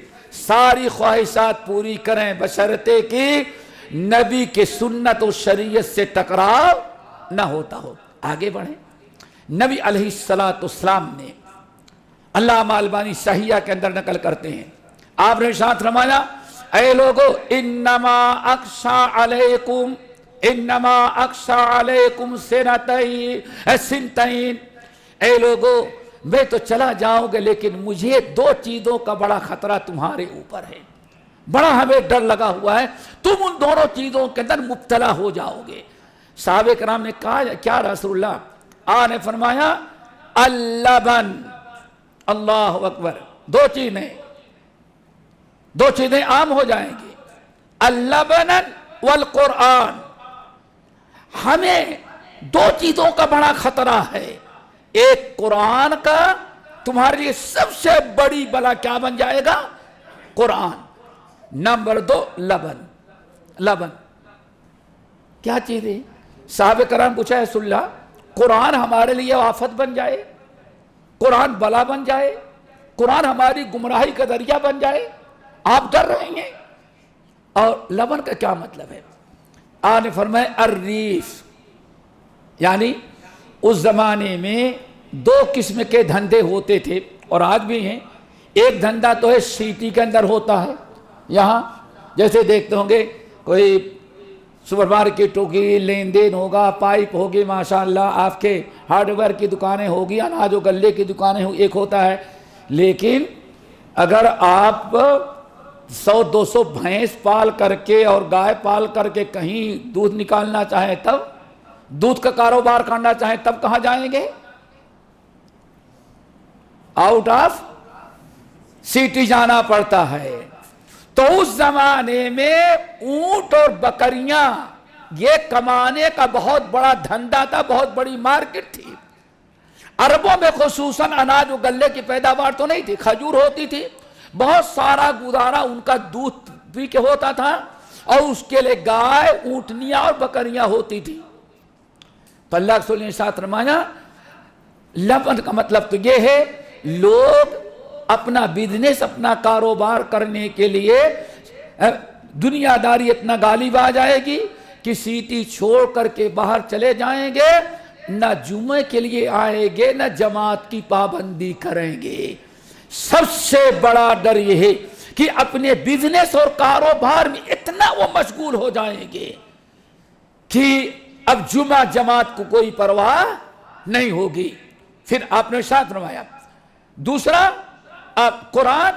ساری خواہشات پوری کریں بشرطے کی نبی کے سنت و شریعت سے ٹکراؤ نہ ہوتا ہو. آگے بڑھیں. نبی علیہ السلام نے، علامہ البانی صحیحہ کے اندر نقل کرتے ہیں، آپ نے ارشاد فرمایا اے لوگو انما اخشى علیکم سنتین. اے لوگو میں تو چلا جاؤں گا لیکن مجھے دو چیزوں کا بڑا خطرہ تمہارے اوپر ہے، بڑا ہمیں ڈر لگا ہوا ہے، تم ان دونوں چیزوں کے اندر مبتلا ہو جاؤ گے. صحابہ کرام نے کہا کیا رسول اللہ؟ آپ نے فرمایا اللبن. اللہ اکبر. دو چیزیں عام ہو جائیں گی، اللبن والقرآن. ہمیں دو چیزوں کا بڑا خطرہ ہے. ایک قرآن کا، تمہارے لیے سب سے بڑی بلا کیا بن جائے گا؟ قرآن. نمبر دو لبن. کیا چیز ہے؟ صحابہ کرام پوچھا ہے رسول اللہ قرآن ہمارے لیے آفت بن جائے، قرآن بلا بن جائے، قرآن ہماری گمراہی کا ذریعہ بن جائے، آپ ڈر رہے ہیں؟ اور لبن کا کیا مطلب ہے؟ آپ نے فرمایا الریف. یعنی اس زمانے میں دو قسم کے دھندے ہوتے تھے اور آج بھی ہیں. ایک دھندا تو ہے سٹی کے اندر ہوتا ہے، یہاں جیسے دیکھتے ہوں گے کوئی سپر مارکیٹوں کی لین دین ہوگا، پائپ ہوگی، ماشاءاللہ آپ کے ہارڈ ویئر کی دکانیں ہوگی، اناج و غلے کی دکانیں ہوگی، ایک ہوتا ہے. لیکن اگر آپ 100-200 بھینس پال کر کے اور گائے پال کر کے کہیں دودھ نکالنا چاہیں، تب دودھ کا کاروبار کرنا چاہیں تب کہاں جائیں گے؟ آؤٹ آف سٹی جانا پڑتا ہے. تو اس زمانے میں اونٹ اور بکریاں یہ کمانے کا بہت بڑا دھندا تھا، بہت بڑی مارکیٹ تھی. عربوں میں خصوصاً اناج و غلے کی پیداوار تو نہیں تھی، کھجور ہوتی تھی، بہت سارا گزارا ان کا دودھ پی کے ہوتا تھا اور اس کے لیے گائے، اونٹنیاں اور بکریاں ہوتی تھی. اللہ کے رسول نے ساتھ فرمایا لبن کا مطلب تو یہ ہے لوگ اپنا بزنس، اپنا کاروبار کرنے کے لیے دنیا داری اتنا غالب آ جائے گی کہ سیٹی چھوڑ کر کے باہر چلے جائیں گے، نہ جمعے کے لیے آئیں گے، نہ جماعت کی پابندی کریں گے. سب سے بڑا ڈر یہ ہے کہ اپنے بزنس اور کاروبار میں اتنا وہ مشغول ہو جائیں گے کہ اب جمعہ جماعت کو کوئی پرواہ نہیں ہوگی. پھر آپ نے ساتھ فرمایا دوسرا قرآن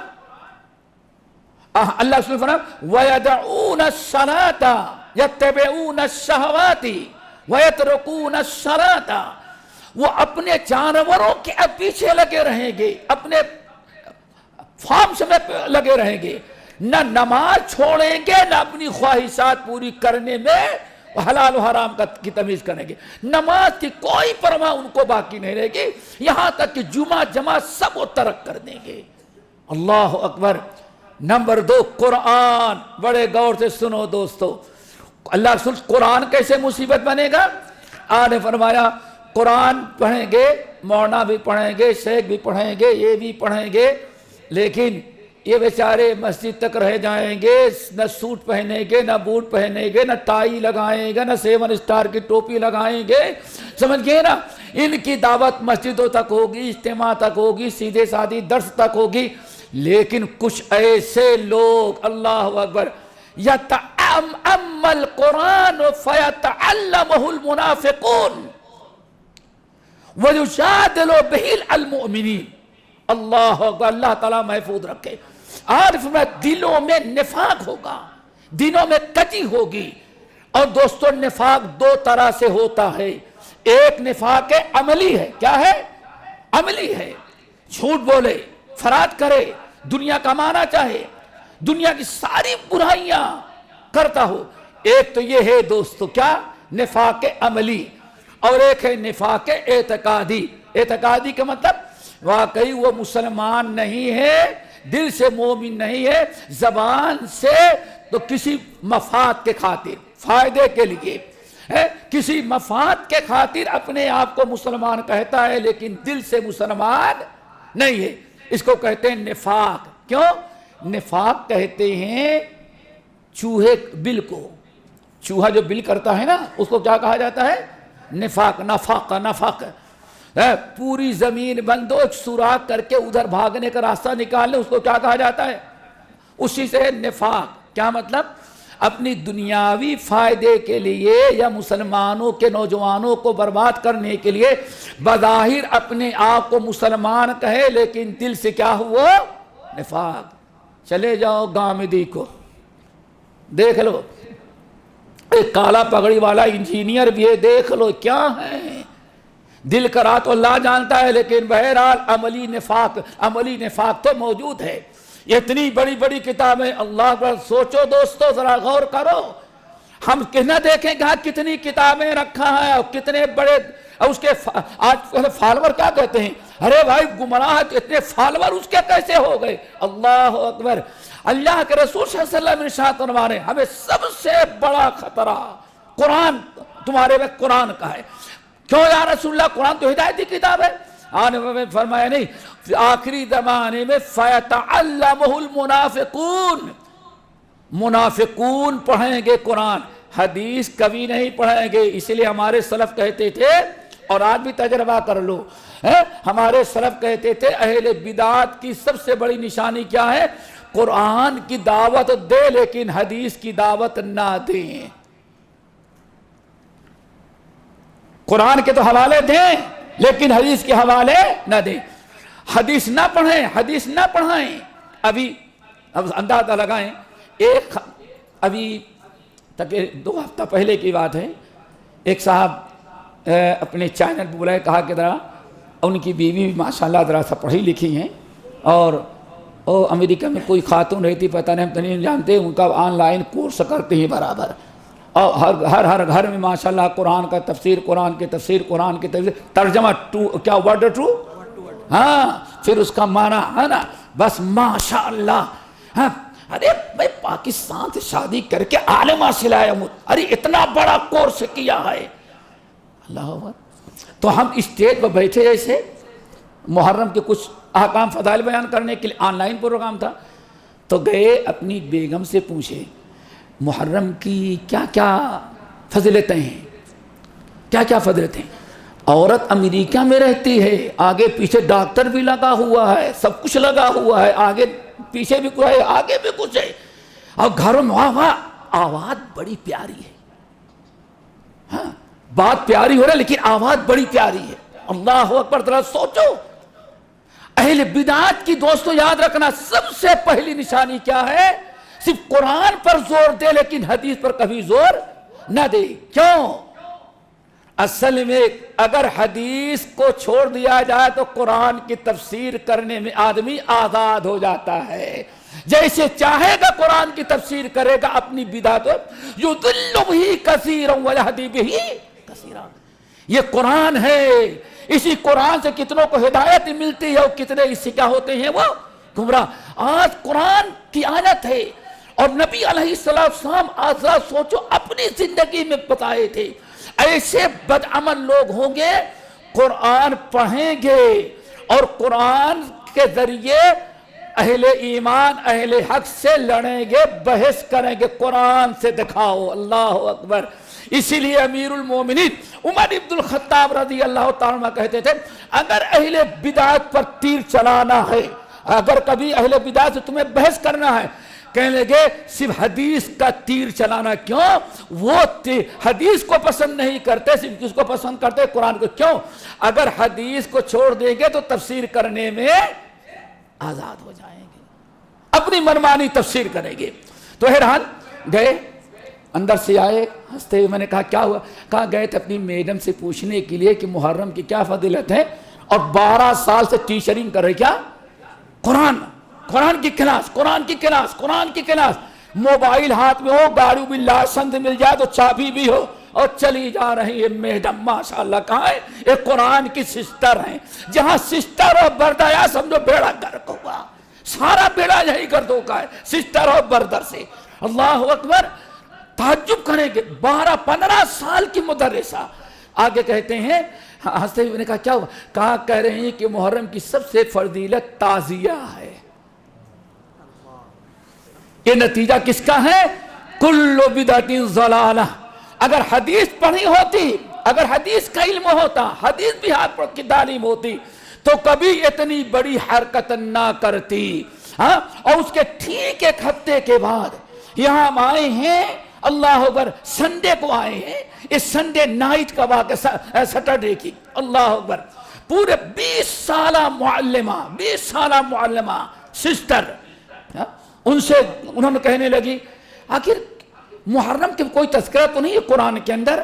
اللہ سبحانہ فرمایا وَيَدَعُونَ الصَّلَاةَ يَتَّبِعُونَ الشَّهَوَاتِ وَيَتْرُكُونَ الصَّلَاةَ، وہ اپنے جانوروں کے پیچھے لگے رہیں گے، اپنے فارمز میں لگے رہیں گے، نہ نماز چھوڑیں گے، نہ اپنی خواہشات پوری کرنے میں حلال و حرام کی تمیز کریں گے، نماز کی کوئی پرواہ ان کو باقی نہیں رہے گی، یہاں تک کہ جمعہ جماعت سب وہ ترک کر دیں گے۔ اللہ اکبر۔ نمبر 2 قرآن، بڑے غور سے سنو دوستو، اللہ رسول قرآن کیسے مصیبت بنے گا؟ آپ نے فرمایا قرآن پڑھیں گے، مولانا بھی پڑھیں گے، شیخ بھی پڑھیں گے، یہ بھی پڑھیں گے، لیکن یہ بیچارے مسجد تک رہ جائیں گے، نہ سوٹ پہنیں گے، نہ بوٹ پہنیں گے، نہ ٹائی لگائیں گے، نہ 7 اسٹار کی ٹوپی لگائیں گے، سمجھ گئے نا؟ ان کی دعوت مسجدوں تک ہوگی، اجتماع تک ہوگی، سیدھے سادھی درس تک ہوگی، لیکن کچھ ایسے لوگ اللہ اکبر یتعلم القرآن فیتعلمہ المنافقون ویجادل بہ المؤمنین۔ اللہ اکبر، اللہ تعالیٰ محفوظ رکھے۔ عارف میں دلوں میں نفاق ہوگا، دلوں میں کجی ہوگی، اور دوستو نفاق 2 طرح سے ہوتا ہے، ایک نفاق عملی ہے، کیا ہے؟ عملی ہے، جھوٹ بولے، فراد کرے، دنیا کمانا چاہے، دنیا کی ساری برائیاں کرتا ہو۔ ایک تو یہ ہے دوستو کیا؟ نفاق عملی، اور ایک ہے نفاق اعتقادی۔ اعتقادی کا مطلب واقعی وہ مسلمان نہیں ہے، دل سے مومن نہیں ہے، زبان سے تو کسی مفاد کے خاطر، فائدے کے لیے، کسی مفاد کے خاطر اپنے آپ کو مسلمان کہتا ہے، لیکن دل سے مسلمان نہیں ہے، اس کو کہتے ہیں نفاق۔ کیوں؟ نفاق کہتے ہیں چوہے بل کو، چوہا جو بل کرتا ہے نا اس کو کیا کہا جاتا ہے؟ نفاق۔ نفاق پوری زمین بندو، ایک سوراخ کر کے ادھر بھاگنے کا راستہ نکالنے، اس کو کیا کہا جاتا ہے؟ اسی سے نفاق۔ کیا مطلب؟ اپنی دنیاوی فائدے کے لیے یا مسلمانوں کے نوجوانوں کو برباد کرنے کے لیے بظاہر اپنے آپ کو مسلمان کہے، لیکن دل سے کیا ہوا؟ نفاق۔ چلے جاؤ گامدی کو دیکھ لو، ایک کالا پگڑی والا انجینئر بھی ہے، دیکھ لو کیا ہے، دل کرا تو اللہ جانتا ہے، لیکن بہرحال عملی نفاق تو موجود ہے۔ اتنی بڑی بڑی کتابیں، اللہ پر سوچو دوستو، ذرا غور کرو، ہم نہ دیکھیں کہ کتنی کتابیں رکھا ہے، اور کتنے بڑے، اور اس کے آج فالور کیا کہتے ہیں، ارے بھائی گمراہ اتنے فالور اس کے کیسے ہو گئے؟ اللہ اکبر۔ اللہ کے رسول صلی اللہ علیہ وسلم ارشاد فرمانے ہمیں سب سے بڑا خطرہ قرآن، تمہارے میں قرآن کا ہے۔ کیوں یا رسول اللہ؟ قرآن تو ہدایتی کتاب ہے۔ آنے میں فرمایا نہیں، آخری زمانے میں فَيَتَعَلَّمُهُ الْمُنَافِقُونَ، منافقون پڑھیں گے قرآن، حدیث کبھی نہیں پڑھیں گے۔ اس لیے ہمارے سلف کہتے تھے، اور آج بھی تجربہ کر لو، ہمارے سلف کہتے تھے اہل بدعات کی سب سے بڑی نشانی کیا ہے؟ قرآن کی دعوت دے لیکن حدیث کی دعوت نہ دیں۔ قرآن کے تو حوالے دیں لیکن حدیث کے حوالے نہ دیں، حدیث نہ پڑھیں، حدیث نہ پڑھائیں۔ اب اندازہ لگائیں، ابھی تک 2 ہفتہ پہلے کی بات ہے، ایک صاحب اپنے چینل پہ بلائے، کہا کہ ذرا ان کی بیوی ماشاءاللہ ذرا سا پڑھی لکھی ہیں، اور امریکہ میں کوئی خاتون رہتی، پتہ نہیں، ہم تو نہیں جانتے، ان کا آن لائن کورس کرتے ہیں برابر، اور ہر گھر میں ماشاءاللہ قرآن کا تفسیر، قرآن کی تفسیر، قرآن کی تفسیر، ترجمہ کیا ورڈ ٹرو، ہاں، پھر اس کا معنی ہے نا، بس ماشاءاللہ۔ ہاں، ارے میں پاکستان سے شادی کر کے عالمہ سے لایا ہوں، ارے اتنا بڑا کورس کیا ہے، اللہ اکبر۔ تو ہم اسٹیج پر بیٹھے، جیسے محرم کے کچھ احکام فضائل بیان کرنے کے لیے آن لائن پروگرام تھا، تو گئے اپنی بیگم سے پوچھے محرم کی کیا کیا فضیلتیں ہیں، کیا کیا فضیلتیں۔ عورت امریکہ میں رہتی ہے، آگے پیچھے ڈاکٹر بھی لگا ہوا ہے، سب کچھ لگا ہوا ہے، آگے پیچھے بھی کچھ ہے، آگے بھی کچھ ہے، اور گھروں میں آواز بڑی پیاری ہے، ہاں بات پیاری ہو رہا ہے لیکن آواز بڑی پیاری ہے۔ اللہ اکبر، ذرا سوچو، اہل بدعت کی دوستو یاد رکھنا سب سے پہلی نشانی کیا ہے؟ صرف قرآن پر زور دے لیکن حدیث پر کبھی زور نہ دے. کیوں؟ اصل میں اگر حدیث کو چھوڑ دیا جائے تو قرآن کی تفسیر کرنے میں آدمی آزاد ہو جاتا ہے. جیسے چاہے گا قرآن کی تفسیر کرے گا اپنی بدعت یضل بہ کثیرا ویہدی بہ کثیرا. یہ قرآن ہے، اسی قرآن سے کتنوں کو ہدایت ملتی ہے اور کتنے اس سے کیا ہوتے ہیں وہ گمراہ. آج قرآن کی آیت ہے اور نبی علیہ السلام آج سوچو اپنی زندگی میں بتائے تھے ایسے بدعمل لوگ ہوں گے قرآن پڑھیں گے اور قرآن کے ذریعے اہل ایمان اہل حق سے لڑیں گے، بحث کریں گے، قرآن سے دکھاؤ. اللہ اکبر. اسی لیے امیر المومنین عمر بن الخطاب رضی اللہ تعالیٰ عنہ کہتے تھے اگر اہل بدعت پر تیر چلانا ہے، اگر کبھی اہل بدعت سے تمہیں بحث کرنا ہے، کہنے لگے صرف حدیث کا تیر چلانا. کیوں؟ وہ حدیث کو پسند نہیں کرتے، صرف کس کو پسند کرتے؟ قرآن کو. کیوں؟ اگر حدیث کو چھوڑ دیں گے تو تفسیر کرنے میں آزاد ہو جائیں گے، اپنی منمانی تفسیر کریں گے. تو بہرحال گئے، اندر سے آئے ہنستے ہوئے. میں نے کہا کیا ہوا؟ کہا گئے تھے اپنی میڈم سے پوچھنے کے لیے کہ محرم کی کیا فضیلت ہے، اور 12 سال سے ٹیچرنگ کر رہے. کیا؟ قرآن کی کلاس، قرآن کی کلاس، قرآن کی کلاس. موبائل ہاتھ میں ہو، گاڑی بھی لائسنس مل جائے تو چابی بھی ہو اور چلی جا رہی ہے میڈم. ماشاءاللہ. کہاں ہے؟ ایک قرآن کی سسٹر ہیں. جہاں سسٹر اور بردر یا سمجھو بیڑا گرک ہوا، سارا بیڑا یہی گردوں کا ہے سسٹر اور بردر سے. اللہ اکبر. تعجب کریں گے 12-15 سال کی مدرسہ. آگے کہتے ہیں ہنستے ہوئے نے کہا کیا ہوا؟ کہا کہہ رہے ہیں کہ محرم کی سب سے فضیلت تعزیہ ہے. یہ نتیجہ کس کا ہے؟ کل بدعت ضلالہ. اگر حدیث پڑھی ہوتی، اگر حدیث کا علم ہوتا، حدیث بھی ہاتھ پر کی تعلیم ہوتی تو کبھی اتنی بڑی حرکت نہ کرتی. ہاں، اور اس کے ٹھیک ایک ہفتے کے بعد یہاں ہم آئے ہیں. اللہ اکبر. سنڈے کو آئے ہیں. اس سنڈے نائٹ کا واقعہ، سیٹرڈے کی. اللہ اکبر. پورے 20 سالہ معلمہ سسٹر، ان سے انہوں نے کہنے لگی آخر محرم کے کوئی تذکرہ تو نہیں ہے قرآن کے اندر،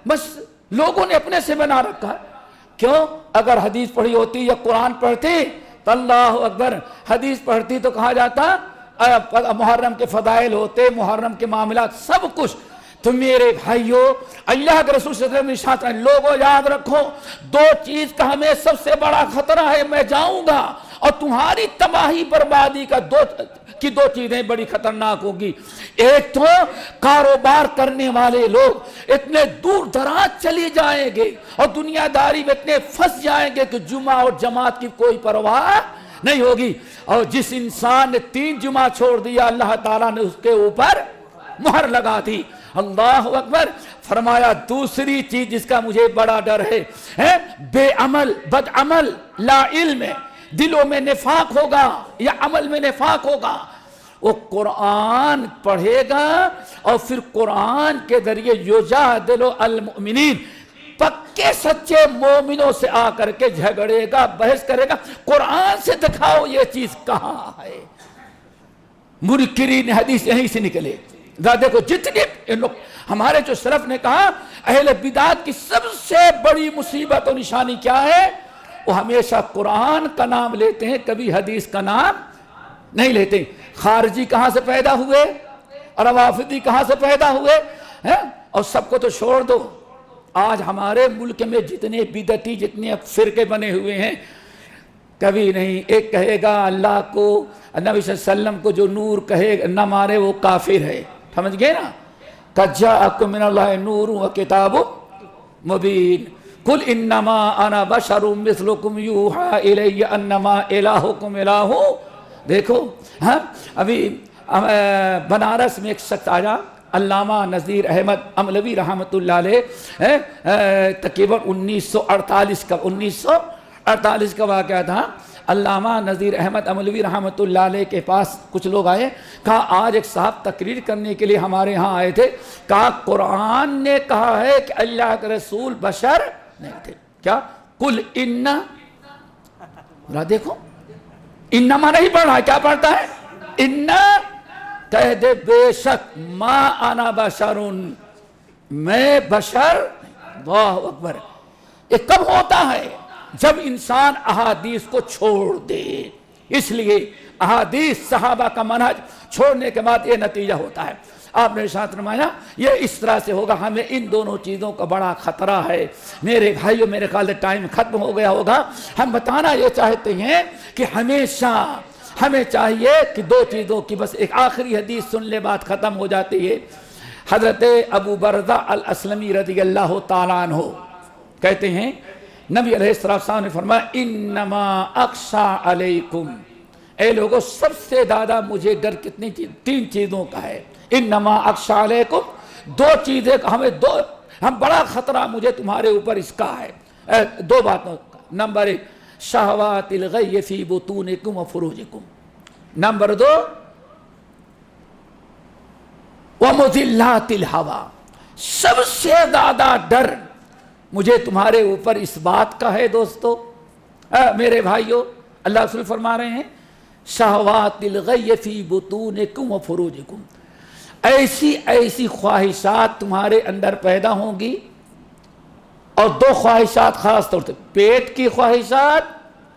بس لوگوں نے اپنے سے بنا رکھا ہے. کیوں؟ اگر حدیث پڑھی ہوتی یا قرآن پڑھتی تو اللہ اکبر، حدیث پڑھتی تو کہا جاتا محرم کے فضائل ہوتے، محرم کے معاملات سب کچھ. تو میرے بھائیو، اللہ کے رسول صلی اللہ علیہ وسلم نے لوگوں یاد رکھو 2 چیز کا ہمیں سب سے بڑا خطرہ ہے. میں جاؤں گا اور تمہاری تباہی بربادی کا 2 چیزیں بڑی خطرناک ہوگی. ایک تو کاروبار کرنے والے لوگ اتنے دور دراز چلی جائیں گے اور دنیا داری میں اتنے پھنس جائیں گے کہ جمعہ اور جماعت کی کوئی پرواہ نہیں ہوگی. اور جس انسان نے 3 جمعہ چھوڑ دیا اللہ تعالیٰ نے اس کے اوپر مہر لگا دی. اللہ اکبر. فرمایا دوسری چیز جس کا مجھے بڑا ڈر ہے بے عمل بد عمل لا علم، دلوں میں نفاق ہوگا یا عمل میں نفاق ہوگا. وہ قرآن پڑھے گا اور پھر قرآن کے ذریعے یجادل المؤمنین، پکے سچے مومنوں سے آ کر کے جھگڑے گا، بحث کرے گا. قرآن سے دکھاؤ یہ چیز کہاں ہے. منکرین حدیث یہیں سے نکلے. دیکھو جتنے لوگ ہمارے جو سلف نے کہا اہل بدعت کی سب سے بڑی مصیبت اور نشانی کیا ہے؟ وہ ہمیشہ قرآن کا نام لیتے ہیں، کبھی حدیث کا نام نہیں لیتے. خارجی کہاں سے پیدا ہوئے اور روافضی کہاں سے پیدا ہوئے ہیں؟ اور سب کو تو چھوڑ دو. آج ہمارے ملک میں جتنے بدعتی جتنے فرقے بنے ہوئے ہیں، کبھی نہیں ایک کہے گا اللہ کو، نبی صلی اللہ علیہ وسلم کو جو نور کہے نہ مارے وہ کافر ہے. سمجھ گئے نا؟ قَدْ جَاءَكُم مِّنَ اللَّهِ نُورٌ وَكِتَابٌ مُبِينٌ قُلْ إِنَّمَا أَنَا بَشَرٌ مِثْلُكُمْ يُوحَىٰ إِلَيَّ أَنَّمَا إِلَٰهُكُمْ إِلَٰهٌ. دیکھو ہاں ابھی بنارس میں ایک شخص آیا، علامہ نذیر احمد املوی رحمۃ اللہ علیہ، تقریباً 1948 کا واقعہ تھا. علامہ نذیر احمد املوی رحمۃ اللہ علیہ کے پاس کچھ لوگ آئے. کہا آج ایک صاحب تقریر کرنے کے لیے ہمارے ہاں آئے تھے. کہا قرآن نے کہا ہے کہ اللہ کے رسول بشر نہیں تھے. کیا؟ قل ان دیکھو انما نہیں پڑھ رہا، کیا پڑھتا ہے؟ انا، کہہ دے بے شک، ما انا بشرن، میں بشر. اللہ اکبر. یہ کب ہوتا ہے؟ جب انسان احادیث کو چھوڑ دے. اس لیے احادیث صحابہ کا منہج چھوڑنے کے بعد یہ نتیجہ ہوتا ہے. آپ نے ساتھ فرمایا یہ اس طرح سے ہوگا. ہمیں ان دونوں چیزوں کا بڑا خطرہ ہے. میرے بھائیوں، میرے خیال سے ٹائم ختم ہو گیا ہوگا. ہم بتانا یہ چاہتے ہیں کہ ہمیشہ ہمیں چاہیے کہ دو چیزوں کی بس ایک آخری حدیث سن لے، بات ختم ہو جاتی ہے. حضرت ابو برزہ الاسلمی رضی اللہ تعالیٰ عنہ کہتے ہیں نبی علیہ السلام نے فرمایا انما اخشى علیکم، اے لوگوں سب سے زیادہ مجھے ڈر کتنی چیز، تین چیزوں کا ہے. انما اخشى علیکم، دو چیزیں ہم بڑا خطرہ مجھے تمہارے اوپر اس کا ہے. دو باتوں کا. نمبر ایک شہوات الغی فی بطونکم و فروجکم. نمبر دو ومضلات الہویٰ. سب سے زیادہ ڈر مجھے تمہارے اوپر اس بات کا ہے دوستو، میرے بھائیوں. اللہ رسول فرما رہے ہیں شہوات الغی فی بطونکم و فروجکم، ایسی ایسی خواہشات تمہارے اندر پیدا ہوں گی. اور دو خواہشات خاص طور سے، پیٹ کی خواہشات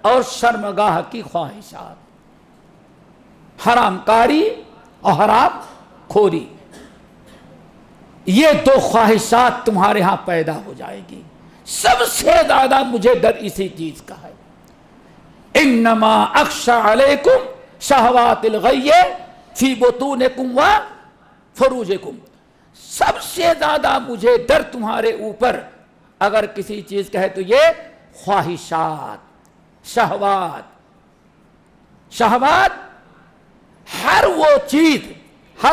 اور شرمگاہ کی خواہشات، حرام کاری اور حرام خوری. یہ دو خواہشات تمہارے ہاں پیدا ہو جائے گی. سب سے زیادہ مجھے ڈر اسی چیز کا ہے. انما اخشى علیکم شہوات الغی فی بطونکم و فروجکم. سب سے زیادہ مجھے ڈر تمہارے اوپر اگر کسی چیز کا ہے تو یہ خواہشات، شہوات. شہوات ہر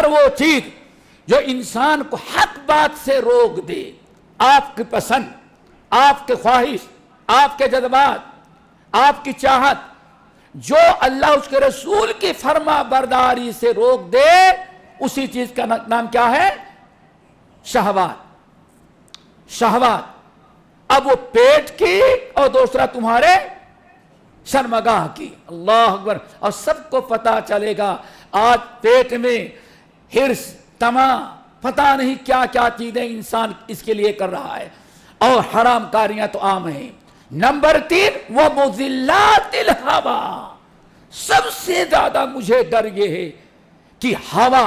وہ چیز جو انسان کو حق بات سے روک دے. آپ کی پسند، آپ کے خواہش، آپ کے جذبات، آپ کی چاہت، جو اللہ اس کے رسول کی فرما برداری سے روک دے، اسی چیز کا نام کیا ہے؟ شہوات. شہوات. اب وہ پیٹ کی اور دوسرا تمہارے شرمگاہ کی. اللہ اکبر. اور سب کو پتا چلے گا آج پیٹ میں ہرس، تما، پتہ نہیں کیا کیا چیزیں انسان اس کے لیے کر رہا ہے، اور حرام کاریاں تو عام ہیں. نمبر 3 وہ مضلات الہویٰ. سب سے زیادہ مجھے ڈر یہ ہے کہ ہوا،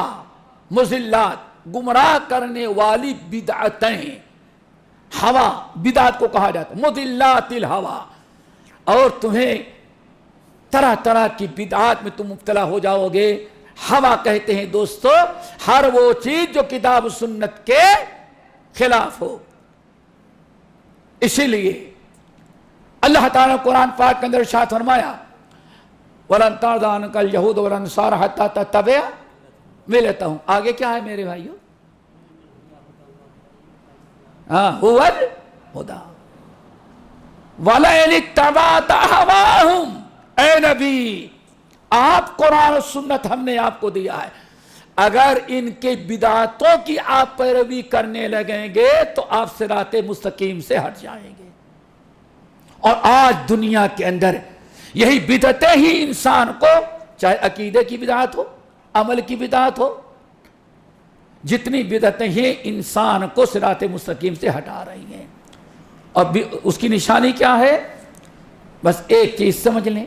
مضلات، گمراہ کرنے والی بدعتیں. ہوا بدعت کو کہا جاتا ہے مضلات الہویٰ. اور تمہیں طرح طرح کی بدعات میں تم مبتلا ہو جاؤ گے. ہوا کہتے ہیں دوستو ہر وہ چیز جو کتاب و سنت کے خلاف ہو. اسی لیے اللہ تعالیٰ نے قرآن پاک کے اندر ارشاد فرمایا وَلَن تَرْضَىٰ عَنْكَ الْيَهُودُ وَلَا النَّصَارَىٰ حَتَّىٰ تَتَّبِعَ مِلَّتَهُمْ. آگے کیا ہے میرے بھائیو؟ هُوَ الْهُدَىٰ وَلَئِنِ اتَّبَعْتَ أَهْوَاءَهُمْ. اے نبی آپ قرآن و سنت ہم نے آپ کو دیا ہے، اگر ان کے بدعتوں کی آپ پیروی کرنے لگیں گے تو آپ صراط مستقیم سے ہٹ جائیں گے. اور آج دنیا کے اندر یہی بدعتیں ہی انسان کو، چاہے عقیدے کی بدعت ہو، عمل کی بدعت ہو، جتنی بدعتیں ہیں انسان کو صراط مستقیم سے ہٹا رہی ہیں. اور اس کی نشانی کیا ہے؟ بس ایک چیز سمجھ لیں،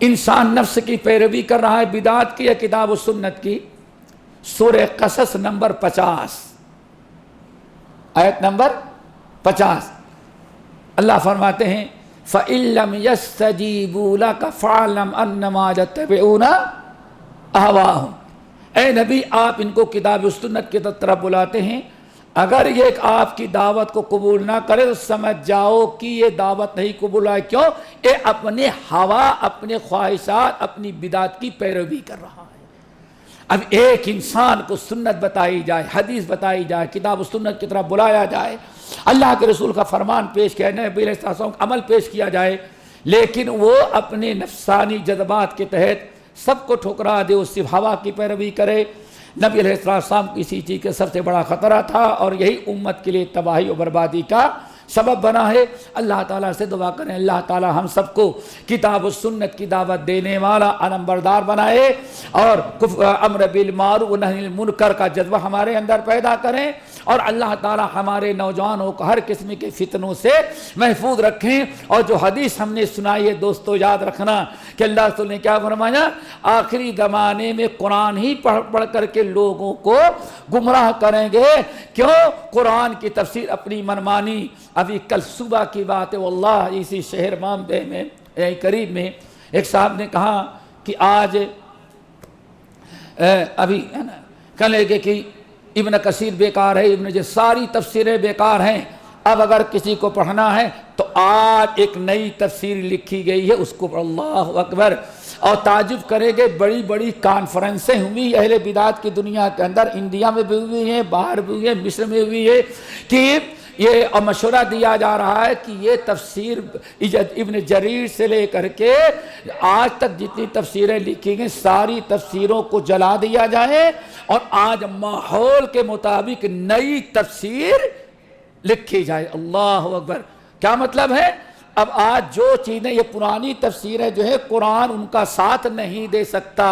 انسان نفس کی پیروی کر رہا ہے بدعت کی یا کتاب و سنت کی. سورہ قصص نمبر 50 آیت نمبر 50 اللہ فرماتے ہیں فَإِن لَّمْ يَسْتَجِيبُوا لَكَ فَاعْلَمْ أَنَّمَا يَتَّبِعُونَ أَهْوَاءَهُمْ. اے نبی آپ ان کو کتاب و سنت کی طرف بلاتے ہیں، اگر یہ آپ کی دعوت کو قبول نہ کرے تو سمجھ جاؤ کہ یہ دعوت نہیں قبول ہے. کیوں؟ یہ اپنے ہوا، اپنے خواہشات، اپنی بدعت کی پیروی کر رہا ہے. اب ایک انسان کو سنت بتائی جائے، حدیث بتائی جائے، کتاب و سنت کی طرف بلایا جائے، اللہ کے رسول کا فرمان پیش کیا جائے، نبی علیہ السلام کا عمل پیش کیا جائے، لیکن وہ اپنے نفسانی جذبات کے تحت سب کو ٹھکرا دے، اس صرف ہوا کی پیروی کرے. نبی علیہ السلام کو اسی چیز کا سب سے بڑا خطرہ تھا، اور یہی امت کے لیے تباہی و بربادی کا سبب بنا ہے۔ اللہ تعالیٰ سے دعا کریں اللہ تعالیٰ ہم سب کو کتاب و سنت کی دعوت دینے والا علمبردار بنائے، اور امر بالمعروف و نہی عن المنکر کا جذبہ ہمارے اندر پیدا کریں، اور اللہ تعالیٰ ہمارے نوجوانوں کو ہر قسم کے فتنوں سے محفوظ رکھیں۔ اور جو حدیث ہم نے سنائی ہے دوستو یاد رکھنا کہ اللہ رسول نے کیا فرمایا، آخری زمانے میں قرآن ہی پڑھ کر کے لوگوں کو گمراہ کریں گے۔ کیوں؟ قرآن کی تفسیر اپنی منمانی۔ ابھی کل صبح کی بات ہے واللہ، اسی شہر بامبے میں قریب میں ایک صاحب نے کہا کہ آج ابھی کل ہے کہ ابن کثیر بیکار ہے، ابن ساری تفسیریں بیکار ہیں، اب اگر کسی کو پڑھنا ہے تو آج ایک نئی تفسیر لکھی گئی ہے، اس کو اللہ اکبر۔ اور تعجب کریں گے بڑی بڑی کانفرنسیں ہوئی اہل بدعت کی دنیا کے اندر، انڈیا میں بھی ہوئی ہیں، باہر بھی ہوئی ہیں، مصر میں ہوئی ہے، کہ یہ مشورہ دیا جا رہا ہے کہ یہ تفسیر ابن جریر سے لے کر کے آج تک جتنی تفسیریں لکھی گئی ساری تفسیروں کو جلا دیا جائے، اور آج ماحول کے مطابق نئی تفسیر لکھی جائے۔ اللہ اکبر۔ کیا مطلب ہے؟ اب آج جو چیزیں یہ پرانی تفسیریں جو ہے قرآن ان کا ساتھ نہیں دے سکتا،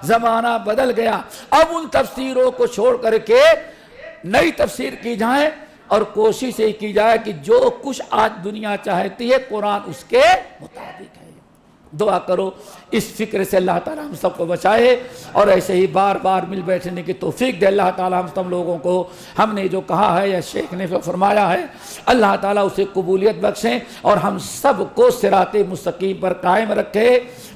زمانہ بدل گیا، اب ان تفسیروں کو چھوڑ کر کے نئی تفسیر کی جائے، اور کوشش یہ کی جائے کہ جو کچھ آج دنیا چاہتی ہے قرآن اس کے مطابق ہے۔ دعا کرو اس فکر سے اللہ تعالیٰ ہم سب کو بچائے، اور ایسے ہی بار بار مل بیٹھنے کی توفیق دے اللہ تعالیٰ ہم سب لوگوں کو۔ ہم نے جو کہا ہے یا شیخ نے فرمایا ہے اللہ تعالیٰ اسے قبولیت بخشیں، اور ہم سب کو صراط مستقیم پر قائم رکھے۔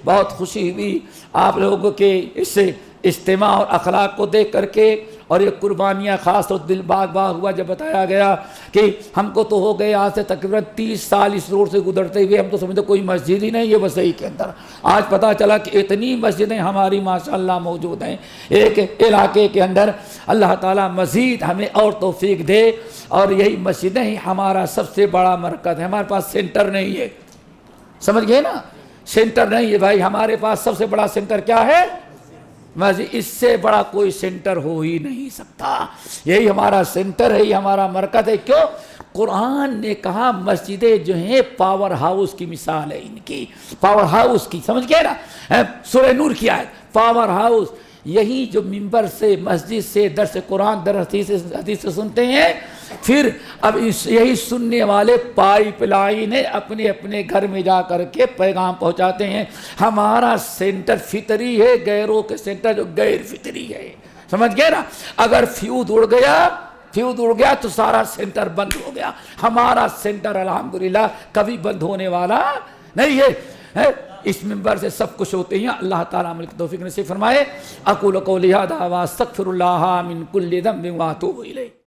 بہت خوشی ہوئی آپ لوگوں کے اس اجتماع اور اخلاق کو دیکھ کر کے، اور یہ قربانیاں خاص طور دل باغ باغ ہوا جب بتایا گیا کہ ہم کو تو ہو گئے آج سے تقریباً 30 سال اس روڈ سے گزرتے ہوئے، ہم تو سمجھتے کوئی مسجد ہی نہیں ہے وسیع کے اندر، آج پتہ چلا کہ اتنی مسجدیں ہماری ماشاءاللہ موجود ہیں ایک علاقے کے اندر۔ اللہ تعالیٰ مزید ہمیں اور توفیق دے، اور یہی مسجدیں ہی ہمارا سب سے بڑا مرکز ہے۔ ہمارے پاس سینٹر نہیں ہے، سمجھ گئے نا، سینٹر نہیں ہے بھائی، ہمارے پاس سب سے بڑا سینٹر کیا ہے؟ مسجد۔ اس سے بڑا کوئی سینٹر ہو ہی نہیں سکتا، یہی ہمارا سینٹر ہے، یہ ہمارا مرکز ہے۔ کیوں؟ قرآن نے کہا مسجدیں جو ہیں پاور ہاؤس کی مثال ہے، ان کی پاور ہاؤس کی، سمجھ گئے نا، سورہ نور کی آیت، پاور ہاؤس۔ یہی جو منبر سے مسجد سے درس قرآن درس حدیث سے سنتے ہیں، پھر اب یہی سننے والے پائپ لائن اپنے اپنے گھر میں جا کر کے پیغام پہنچاتے ہیں۔ ہمارا سینٹر فطری ہے، غیروں کے سینٹر جو غیر فطری ہے، سمجھ گئے نا۔ اگر فیوز اڑ گیا تو سارا سینٹر بند ہو گیا۔ ہمارا سینٹر الحمدللہ کبھی بند ہونے والا نہیں ہے۔ اس منبر سے سب کچھ ہوتے ہیں۔ اللہ تعالیٰ عمل کی توفیق نصیب فرمائے۔ اقول قولی ھذا واستغفر اللہ من کل ذنب واتوب الیہ۔